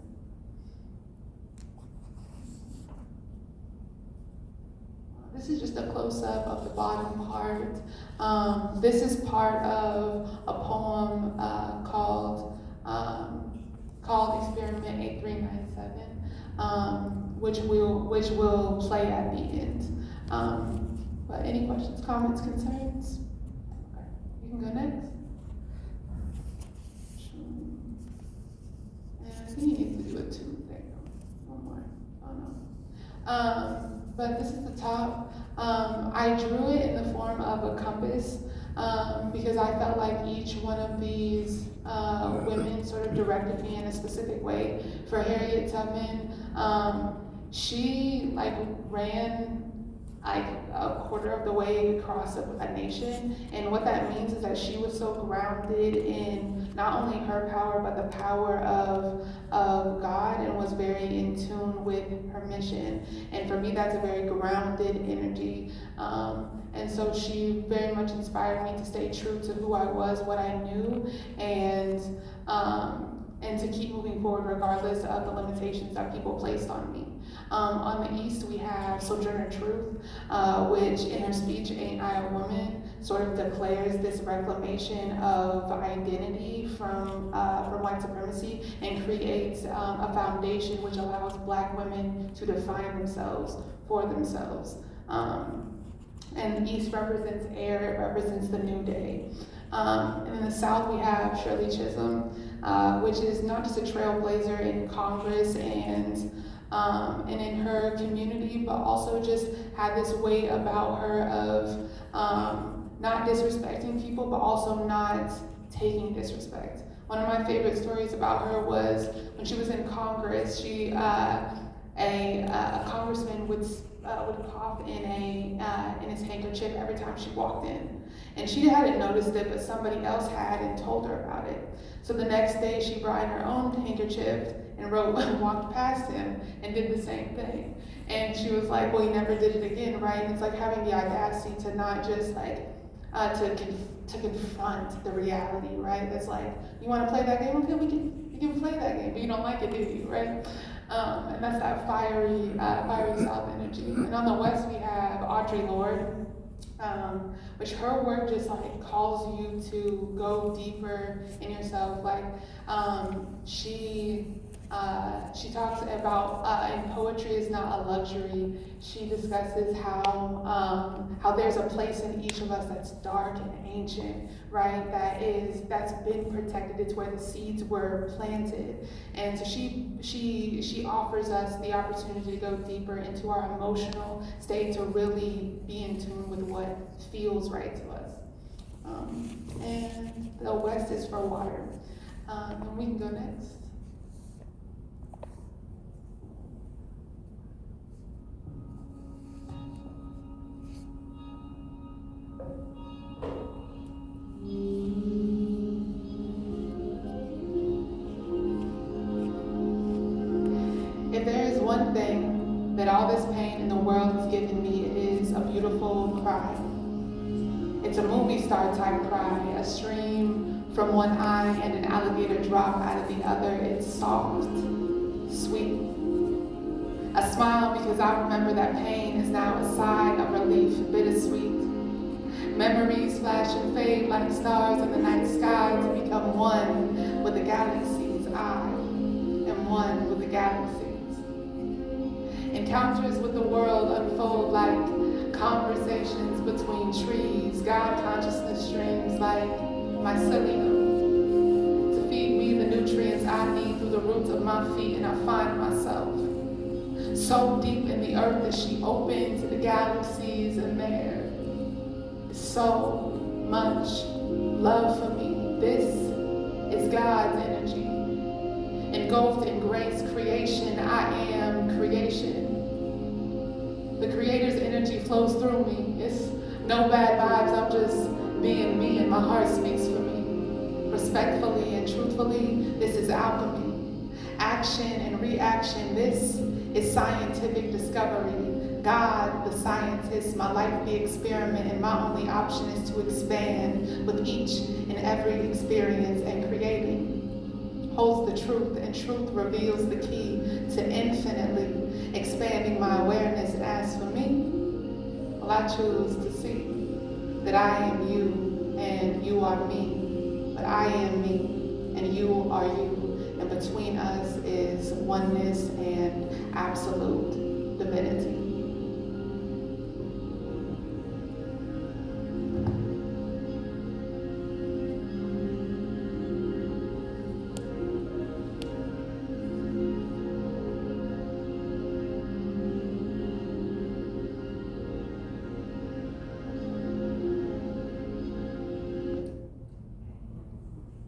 Speaker 2: This is just a close-up of the bottom part. This is part of a poem called Experiment 8397, which will play at the end. But any questions, comments, concerns? Okay, you can go next. And I think you need to do a 2 there. One more. Oh no. But this is the top. I drew it in the form of a compass because I felt like each one of these women sort of directed me in a specific way. For Harriet Tubman, she ran like a quarter of the way across a nation, and what that means is that she was so grounded in not only her power but the power of God, and was very in tune with her mission. And for me, that's a very grounded energy, and so she very much inspired me to stay true to who I was, what I knew, and to keep moving forward regardless of the limitations that people placed on me. On the east, we have Sojourner Truth, which in her speech, Ain't I a Woman, sort of declares this reclamation of identity from white supremacy and creates a foundation which allows Black women to define themselves for themselves. And the east represents air, it represents the new day. And in the south, we have Shirley Chisholm, which is not just a trailblazer in Congress and in her community, but also just had this way about her of not disrespecting people, but also not taking disrespect. One of my favorite stories about her was when she was in Congress, a congressman would cough in his handkerchief every time she walked in. And she hadn't noticed it, but somebody else had and told her about it. So the next day she brought in her own handkerchief and walked past him and did the same thing. And she was like, well, he never did it again, right? And it's like having the audacity to not just to confront the reality, right? It's like, you want to play that game? Okay, we can play that game, but you don't like it, do you, right? And that's that fiery South energy. And on the west, we have Audre Lorde, which her work just calls you to go deeper in yourself. She talks about and poetry is not a luxury. She discusses how there's a place in each of us that's dark and ancient, right? That's been protected. It's where the seeds were planted, and so she offers us the opportunity to go deeper into our emotional state to really be in tune with what feels right to us. And the west is for water, and we can go next. If there is one thing that all this pain in the world has given me is a beautiful cry. It's a movie star type cry, a stream from one eye and an alligator drop out of the other. It's soft, sweet. A smile because I remember that pain is now a sigh of relief, bittersweet. Memories flash and fade like stars in the night sky to become one with the galaxies. I am one with the galaxies. Encounters with the world unfold like conversations between trees. God consciousness streams like mycelium to feed me the nutrients I need through the roots of my feet, and I find myself so deep in the earth that she opens the galaxies, and there is so much love for me. This is God's energy. Engulfed in grace, creation, I am creation. The Creator's energy flows through me. It's no bad vibes, I'm just being me, and my heart speaks for me. Respectfully and truthfully, this is alchemy. Action and reaction, this is scientific discovery. God, the scientist, my life the experiment, and my only option is to expand with each and every experience, and creating holds the truth, and truth reveals the key to infinitely expanding my awareness. And as for me, well, I choose to see that I am you and you are me, but I am me and you are you, and between us is oneness and absolute divinity.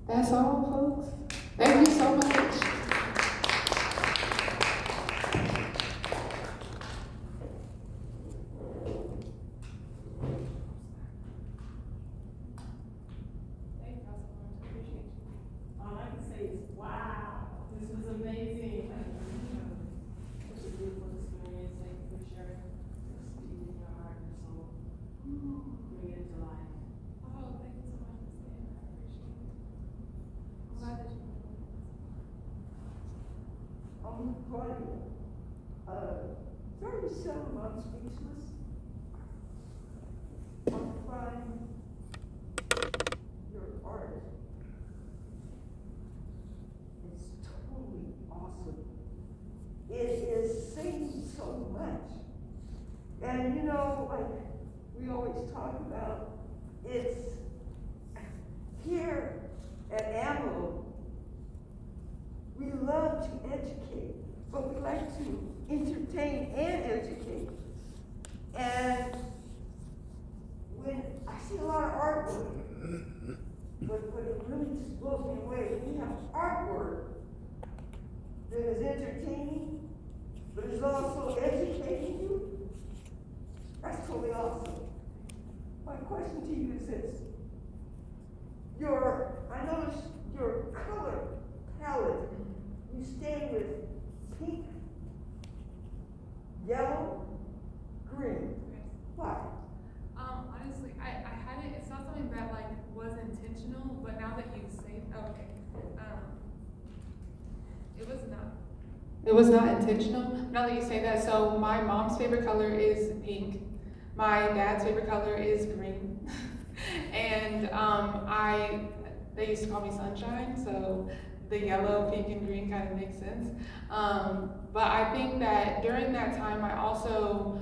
Speaker 2: That's all, folks. Thank you so much.
Speaker 5: Thank you so much. I appreciate you. All I can say is, wow, this was amazing. It was a beautiful experience. Thank you for sharing this deep in your heart and soul. Bring it to life. Oh, thank you so much for saying that. I appreciate it. I'm glad that you.
Speaker 1: I'm crying. 37 months speechless. I'm crying. Your art is totally awesome. It is saying so much. And you know, like we always talk about, it's here at AAMLO, we love to educate, but we like to entertain and educate. And when I see a lot of artwork, but it really just blows me away. When you have artwork that is entertaining, but is also educating you, that's totally awesome. My question to you is this. I noticed your color palette, you stay with pink, yellow, green. Why?
Speaker 5: Honestly, I had it, it's not something that like was intentional, but now that you say, okay, it was not.
Speaker 2: It was not intentional. Now that you say that, so my mom's favorite color is pink. My dad's favorite color is green. And they used to call me Sunshine, so the yellow, pink, and green kind of makes sense. But I think that during that time, I also,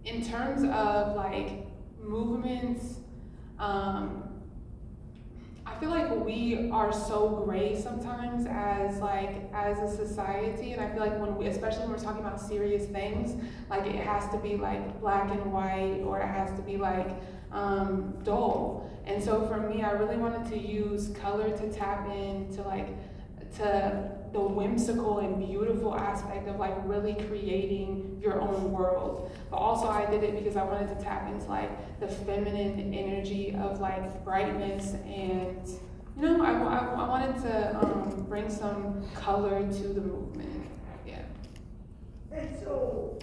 Speaker 2: in terms of like movements, I feel like we are so gray sometimes as a society, and I feel like especially when we're talking about serious things, like it has to be like black and white, or it has to be like dull. And so for me, I really wanted to use color to tap into to the whimsical and beautiful aspect of like really creating your own world. But also I did it because I wanted to tap into like the feminine energy of like brightness, and you know, I wanted to bring some color to the movement. Yeah.
Speaker 1: And so,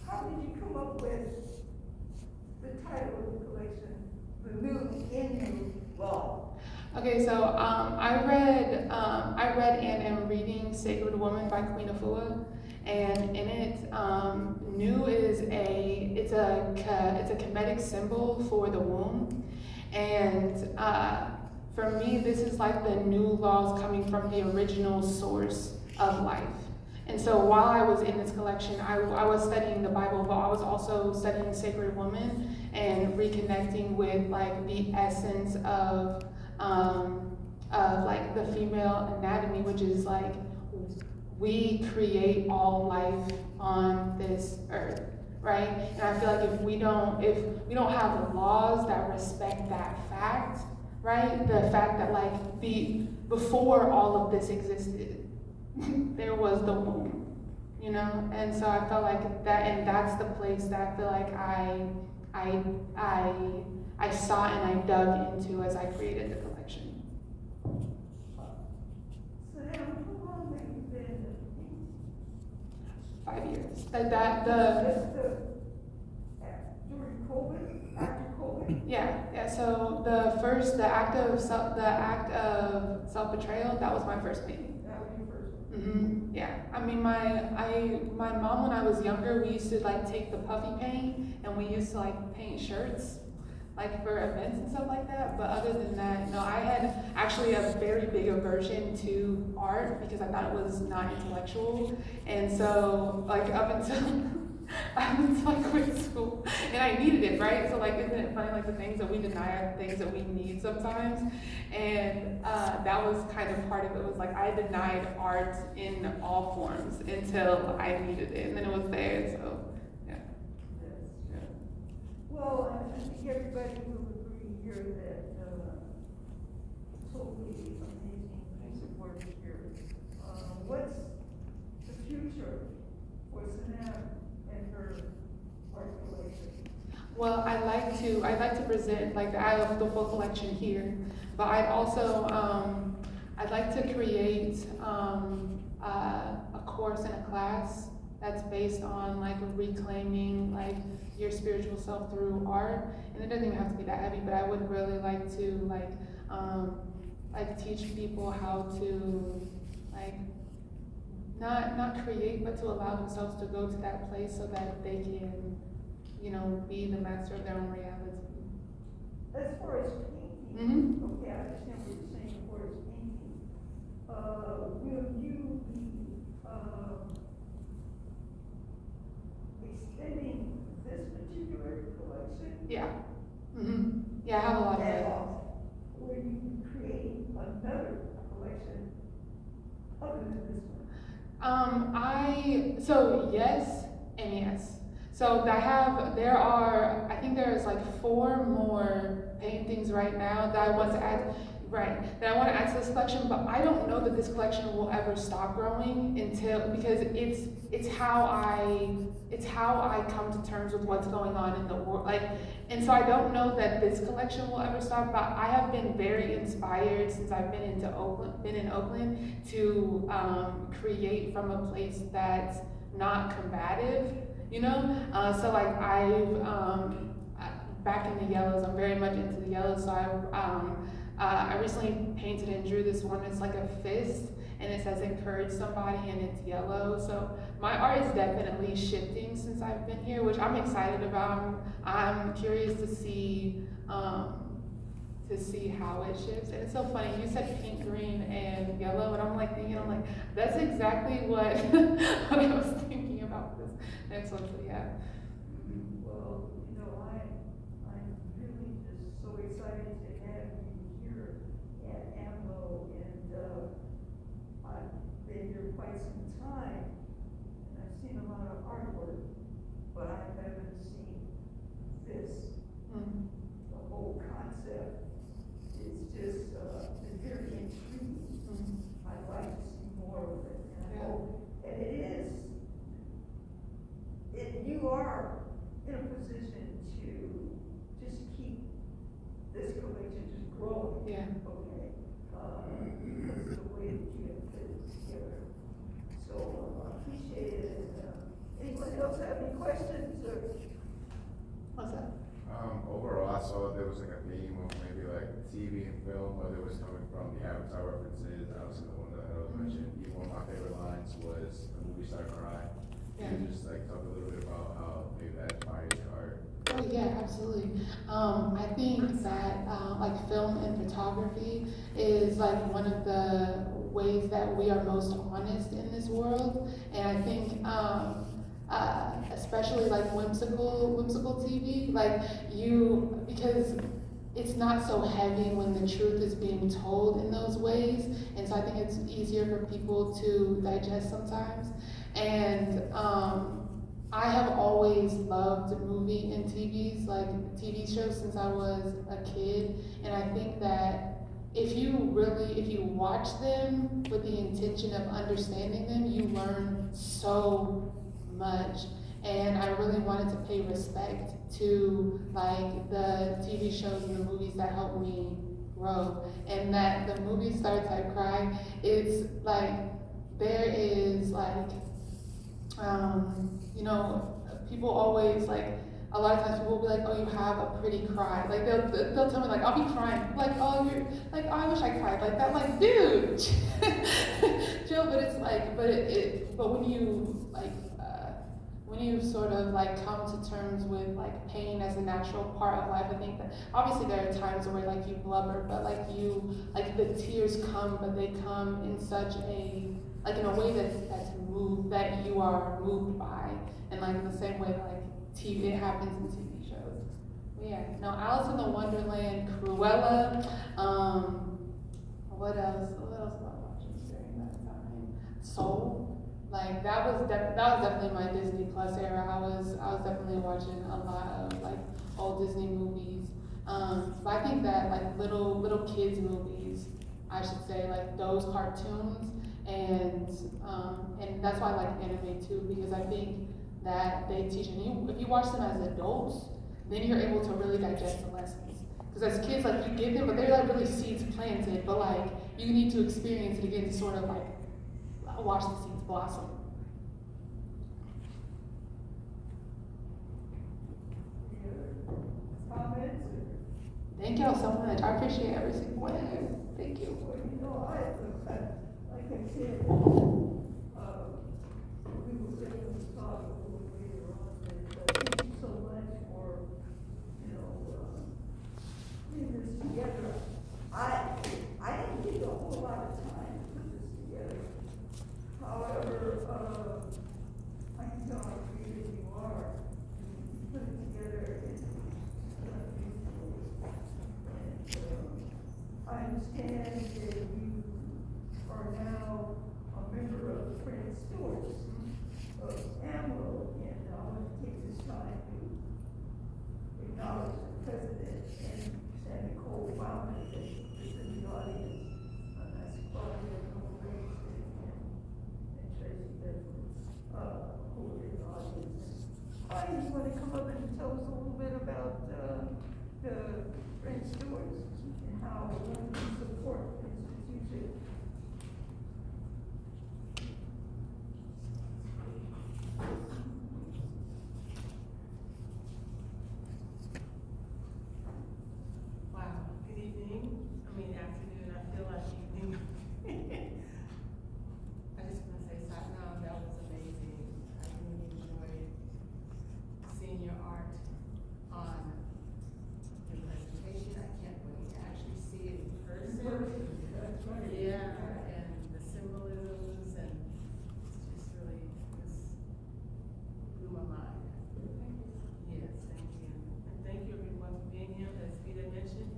Speaker 1: how did you come up with the title of the collection, The New in You Law?
Speaker 2: Okay, so I read and am reading Sacred Woman by Queen Afua, and in it, Nu is it's a Kemetic symbol for the womb, and for me, this is like the new laws coming from the original source of life. And so while I was in this collection, I was studying the Bible, but I was also studying Sacred Woman and reconnecting with like the essence of like the female anatomy, which is like we create all life on this earth, right? And I feel like if we don't have laws that respect that fact, right? The fact that like before all of this existed, there was the womb, you know? And so I felt like that, and that's the place that I feel like I saw and I dug into as I created the collection.
Speaker 1: So now, how long have you been?
Speaker 2: 5 years. Like that, the
Speaker 1: During COVID, after COVID?
Speaker 2: yeah. So the act of self betrayal. That was my first painting.
Speaker 1: That was your first one?
Speaker 2: Mm-hmm. Yeah. I mean, my mom when I was younger, we used to like take the puffy paint and we used to like paint shirts, like for events and stuff like that. But other than that, no. I had actually a very big aversion to art because I thought it was not intellectual, and so like up until I quit school, and I needed it, right? So like, isn't it funny, like the things that we deny are the things that we need sometimes, and that was kind of part of it. Was like I denied art in all forms until I needed it, and then it was there. So yeah.
Speaker 1: Yes. Well, I think everybody will agree here that totally amazing piece of work here. What's the future for Satnam and her art collection?
Speaker 2: Well, I'd like to present like I have the full collection here, but I'd also I'd like to create a course and a class that's based on like reclaiming like your spiritual self through art, and it doesn't even have to be that heavy, but I would really like to like teach people how to like not create, but to allow themselves to go to that place so that they can, you know, be the master of their own reality.
Speaker 1: As far as painting,
Speaker 2: Mm-hmm.
Speaker 1: okay, I understand what you're saying as far as painting. Will you be extending this particular collection?
Speaker 2: Yeah. Mm-hmm. Yeah, I have a lot of
Speaker 1: And
Speaker 2: it.
Speaker 1: will you be creating another collection other than this one?
Speaker 2: So yes and yes. So I think there's like 4 more paintings right now that I want to add, to this collection, but I don't know that this collection will ever stop growing because it's how I come to terms with what's going on in the world. And so I don't know that this collection will ever stop, but I have been very inspired since I've been in Oakland to create from a place that's not combative, you know? So like back in the yellows, I'm very much into the yellows, so I recently painted and drew this one. It's like a fist, and it says encourage somebody, and it's yellow. So my art is definitely shifting since I've been here, which I'm excited about. I'm curious to see how it shifts. And it's so funny, you said pink, green, and yellow, and I'm like thinking, that's exactly what what I was thinking about this next one. So yeah.
Speaker 1: Well, you know, I'm really just so excited to have you here at AAMLO, and I've been here quite some time, and I've seen a lot of artwork, but I haven't seen this.
Speaker 2: Mm.
Speaker 1: The whole concept is just been very intriguing.
Speaker 2: Mm.
Speaker 1: I'd like to see more of it, and I
Speaker 2: Yeah.
Speaker 1: hope, and you are in a position to just keep this collection just growing.
Speaker 2: Yeah.
Speaker 1: Okay, because of the way that you have put it together. So So I appreciate it. Anyone else have any questions or?
Speaker 2: What's that?
Speaker 7: Overall, I saw there was like a theme of maybe like TV and film, whether it was coming from the Avatar references. Obviously, the one that I was mentioned. Even one of my favorite lines was the movie star cry.
Speaker 2: Yeah.
Speaker 7: Can you just like talk a little bit about how maybe that inspired your art?
Speaker 2: Oh yeah, absolutely. I think that like film and photography is like one of the ways that we are most honest in this world, and I think especially like whimsical TV, like because it's not so heavy when the truth is being told in those ways, and so I think it's easier for people to digest sometimes, and I have always loved movie and TVs, like TV shows since I was a kid, and I think that if you watch them with the intention of understanding them, you learn so much. And I really wanted to pay respect to like the TV shows and the movies that helped me grow. And that the movie Starts I Cry, it's like there is like you know, people always like, a lot of times people will be like, oh, you have a pretty cry. Like they'll tell me like, I'll be crying. Like, oh, you're like, oh, I wish I cried like that. Like, dude, chill. But it's like, but when you like, when you sort of like come to terms with like pain as a natural part of life, I think that obviously there are times where like you blubber, but like the tears come, but they come in such a, like in a way that's moved, that you are moved by, and like in the same way like TV, it happens in TV shows. But yeah, no, Alice in the Wonderland, Cruella, what else was I watching during that time? Soul, like that was definitely my Disney Plus era. I was definitely watching a lot of like old Disney movies. But I think that like little kids movies, I should say, like those cartoons, and that's why I like anime too, because I think that they teach, and if you watch them as adults, then you're able to really digest the lessons. Because as kids, like you get them, but they're like really seeds planted, but like you need to experience it again to sort of like watch the seeds blossom.
Speaker 1: Comments?
Speaker 2: Thank y'all so much. I appreciate every single one of you. Thank you.
Speaker 1: Well, you know, like I said, we were saying in the talk a little later on, that thank you so much for, putting this together. I didn't get a whole lot of time to put this together. However, I can tell how creative you are. You put it together and I understand that you are now a member of the Friends Stewards of AAMLO, and I want to take this time to acknowledge the president and Sandy Cole Founder that is in the audience. That's Claudia Noble and Tracy Bedford, who are in the audience. You want to come up and tell us a little bit about the Friends Stewards and how we support the institution?
Speaker 5: Wow, good evening, afternoon, I feel like evening. I just want to say, Satnam, that was amazing. I really enjoyed seeing your art on your presentation. I can't wait to actually see it in person.
Speaker 1: That's right.
Speaker 5: Yeah, and the symbolisms, and it's just really, just blew my mind. Yes, thank you. And thank you everyone for being here. As Vita mentioned,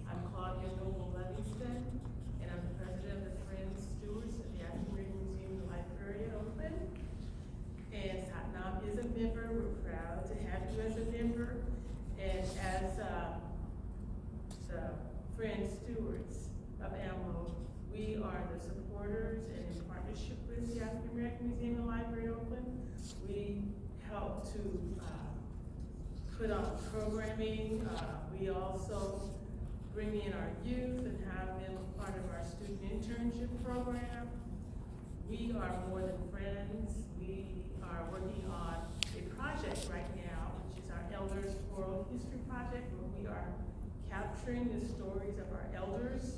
Speaker 5: I'm Claudia Noble Livingston, and I'm the president of the Friends Stewards of the African American Museum and Library in Oakland. And Satnam is a member. We're proud to have you as a member. And as the Friends Stewards of AAMLO, we are the supporters, and in partnership with the African American Museum and Library in Oakland, we help to put on programming. We also bring in our youth and have them part of our student internship program. we are more than friends. We are working on a project right now, which is our Elders Oral History Project, where we are capturing the stories of our elders.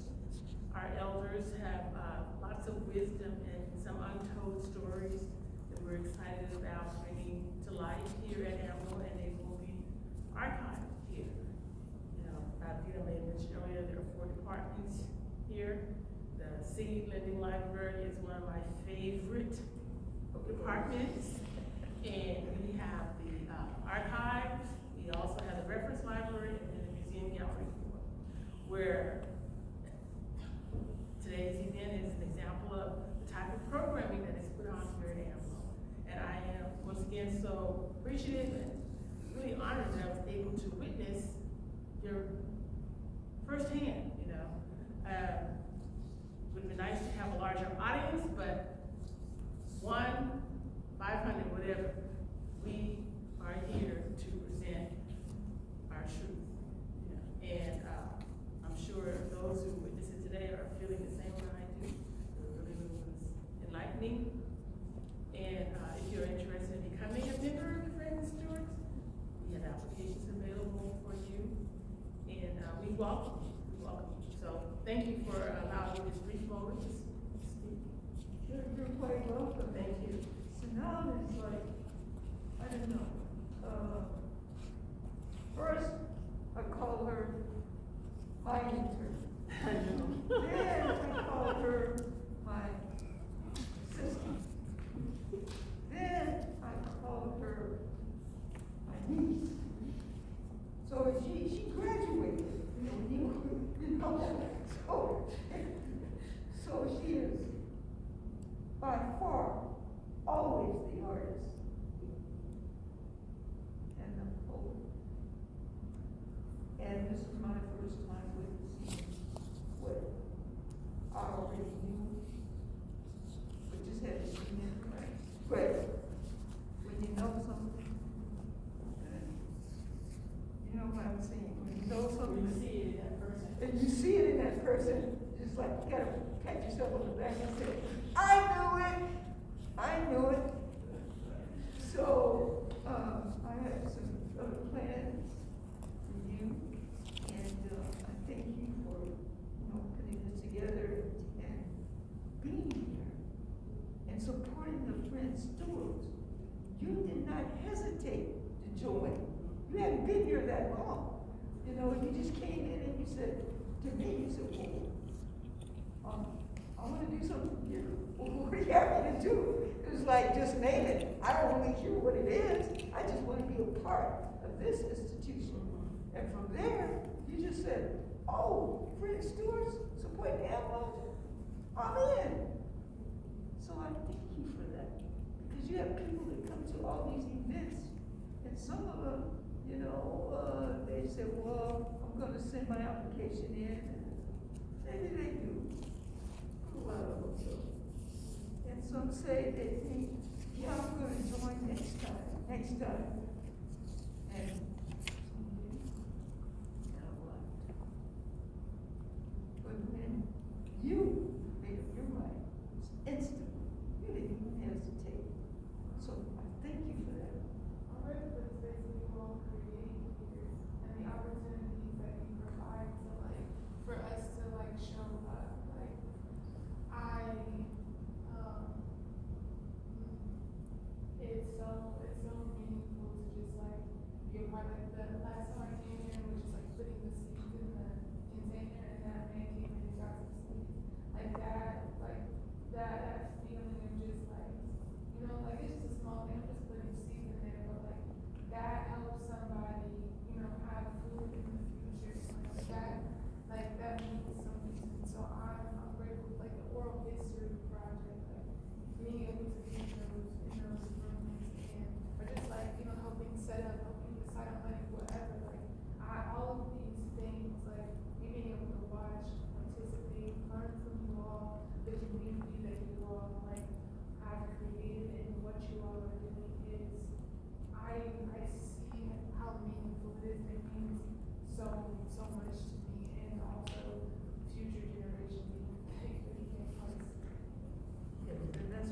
Speaker 5: Our elders have lots of wisdom and some untold stories that we're excited about bringing to life here at AAMLO, and they will be archived here. You know, Vita may have mentioned earlier, there are 4 departments here. The Seed Lending Library is one of my favorite departments. And we have the archives, we also have the reference library, and then the museum gallery floor, where today's event is an example of the type of programming that is put on here at AAMLO. And I am, once again, so appreciative and really honored that I was able to witness your firsthand, you know. Would be nice to have a larger audience, but 500, whatever, we are here to present our truth. You know? And I'm sure those who witness it today are feeling the same way I do. It really was enlightening. And if you're interested in becoming a member of the Friends and Stewards, we have applications available for you. And we welcome you. We welcome you. So thank you for allowing me this brief moment to speak.
Speaker 1: You're quite welcome.
Speaker 5: Thank you.
Speaker 1: So now it's like, I don't know. First, I call her my intern. Then I call her my sister. Then I call her my niece. So she graduated, you know, so she is by far always the artist and the poet. And this is my first time witnessing what I already knew, but just hadn't seen it, right? But when you know something, you know what I'm saying? When you know something,
Speaker 5: You see it in that person.
Speaker 1: and you see it in that person, just like you gotta pat yourself on the back and say, I knew it. I knew it. So, I have some other plans for you, and I thank you for, putting this together and being here and supporting the Friends Stewards. You did not hesitate to join. You hadn't been here that long. You just came in and you said to me, you said, well, I want to do something here. Well, what do you have me to do? It was like, just name it. I don't really care what it is. I just want to be a part of this institution. And from there, you just said, oh, Friends Stewards support AAMLO. I'm in. So I thank you for that. Because you have people that come to all these events, and some of them, they say, well, I'm going to send my application in. Maybe they do. A lot of them do. And some say they think, yeah, I'm going to join next time. And some do. And a lot. But when you made up your mind, it's instant. You didn't even hesitate. So I thank you for that.
Speaker 2: I'm ready for the space that you all create here and the opportunities that you provide for us to show up. It's so meaningful to just be a part. The last time I came here was just putting the seeds in the container, and that man came in and got some seeds. That feeling of just it's just a small thing. I'm just putting seeds in there, but that helps somebody, have food in the future. That means something. So I'm grateful. The oral history project, being able to be in those rooms or just helping set up, helping decide on money, whatever. All of these things, being able to watch, participate, learn from you all, the community that you all have created, and what you all are doing is, I see how meaningful it is. It means so much to me, and also future generations. Even think that you can place.
Speaker 1: Yeah, and that's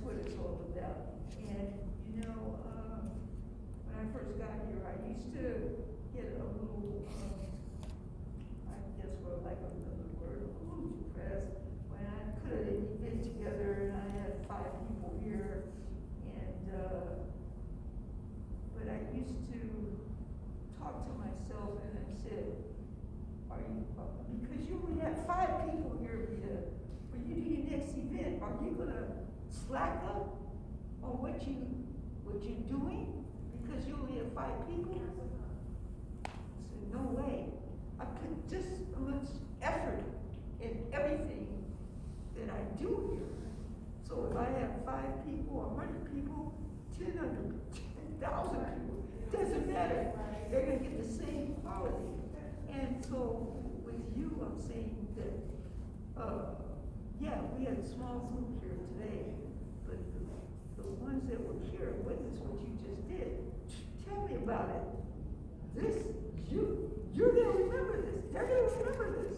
Speaker 1: used to get a little, I guess for lack of another word, a little depressed when I put an event together and I had 5 people here and, but I used to talk to myself and I said, are you, because you only have 5 people here, Rita, when you do your next event, are you gonna slack up on what you're doing? Because you only have 5 people? I said, no way. I put just as much effort in everything that I do here. So if I have 5 people, 100 people, 10,000 people, doesn't matter. They're gonna get the same quality. And so with you, I'm saying that, yeah, we had a small group here today, but the ones that were here witnessed what you just did. Tell me about it. This, you're gonna remember this. They're gonna remember this.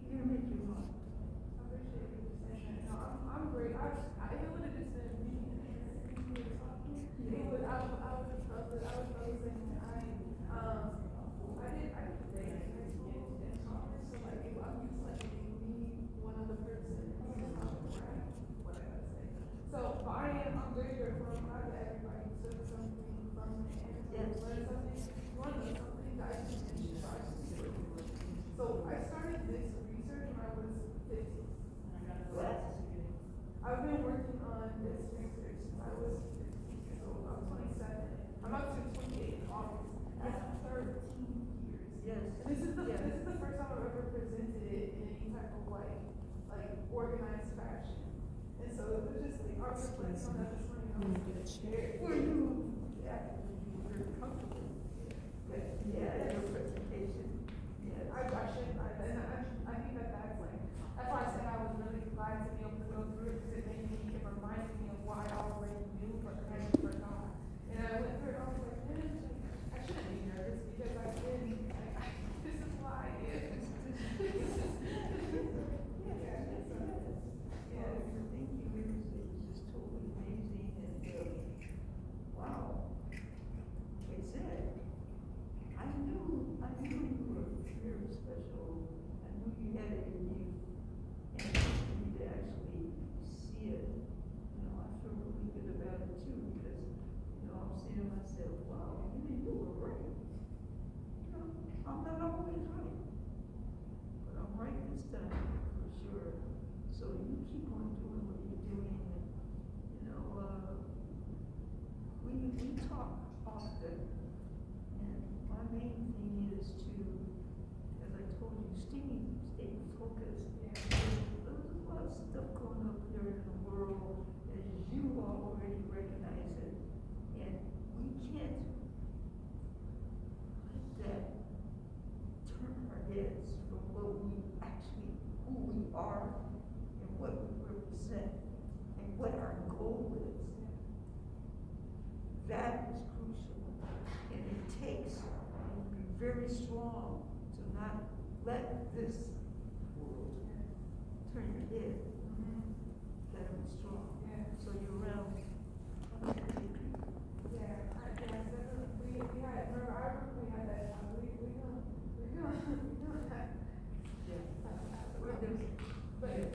Speaker 1: You're gonna make your mark.
Speaker 2: I appreciate you saying that. No, I'm great. It would have just been me and Aaron who were talking. It would, I was focusing. I did things and talk. So like, I'm used to like me, one other person, right? What I gotta say. So, but I'm very grateful. I'm glad that everybody took something from it and learned something. One of the something that I just mentioned, so I started this research when I was 15.
Speaker 1: What?
Speaker 2: I've been working on this research since I was 15 years old. I'm 27. I'm up to 28 in August. That's 13 years.
Speaker 1: Yes.
Speaker 2: And this is the first time I've ever presented it in any type of like organized fashion. And so it was just like I was reflecting on that this morning. I was getting scared.
Speaker 1: Were you, yeah, you were very comfortable? Yeah, your presentation. Yeah.
Speaker 2: I think that's like, that's why I said I was really glad to be able to go through it because it reminded me of what I already knew but kind of forgot. And I went through it, I was like, man, I shouldn't be nervous because I did, this is why I did.
Speaker 1: Yeah, thank you. It was just totally amazing and, wow. It's it. I knew you were very special. I knew you had it in you. And for me to actually see it, I feel really good about it too because, I'm saying to myself, wow, you were right. I'm not always right. But I'm right this time, for sure. So you keep on doing what you're doing and, we talk often. And my main thing is to, as I told you, stay focused. There's a lot of stuff going up here in the world, as you already recognize it. And we can't let that turn our heads from what we actually, who we are, and what we represent, and what our goal is. That is crucial. And it takes you to be very strong to not let this world turn your head. Gotta be strong.
Speaker 2: Yeah.
Speaker 1: So you're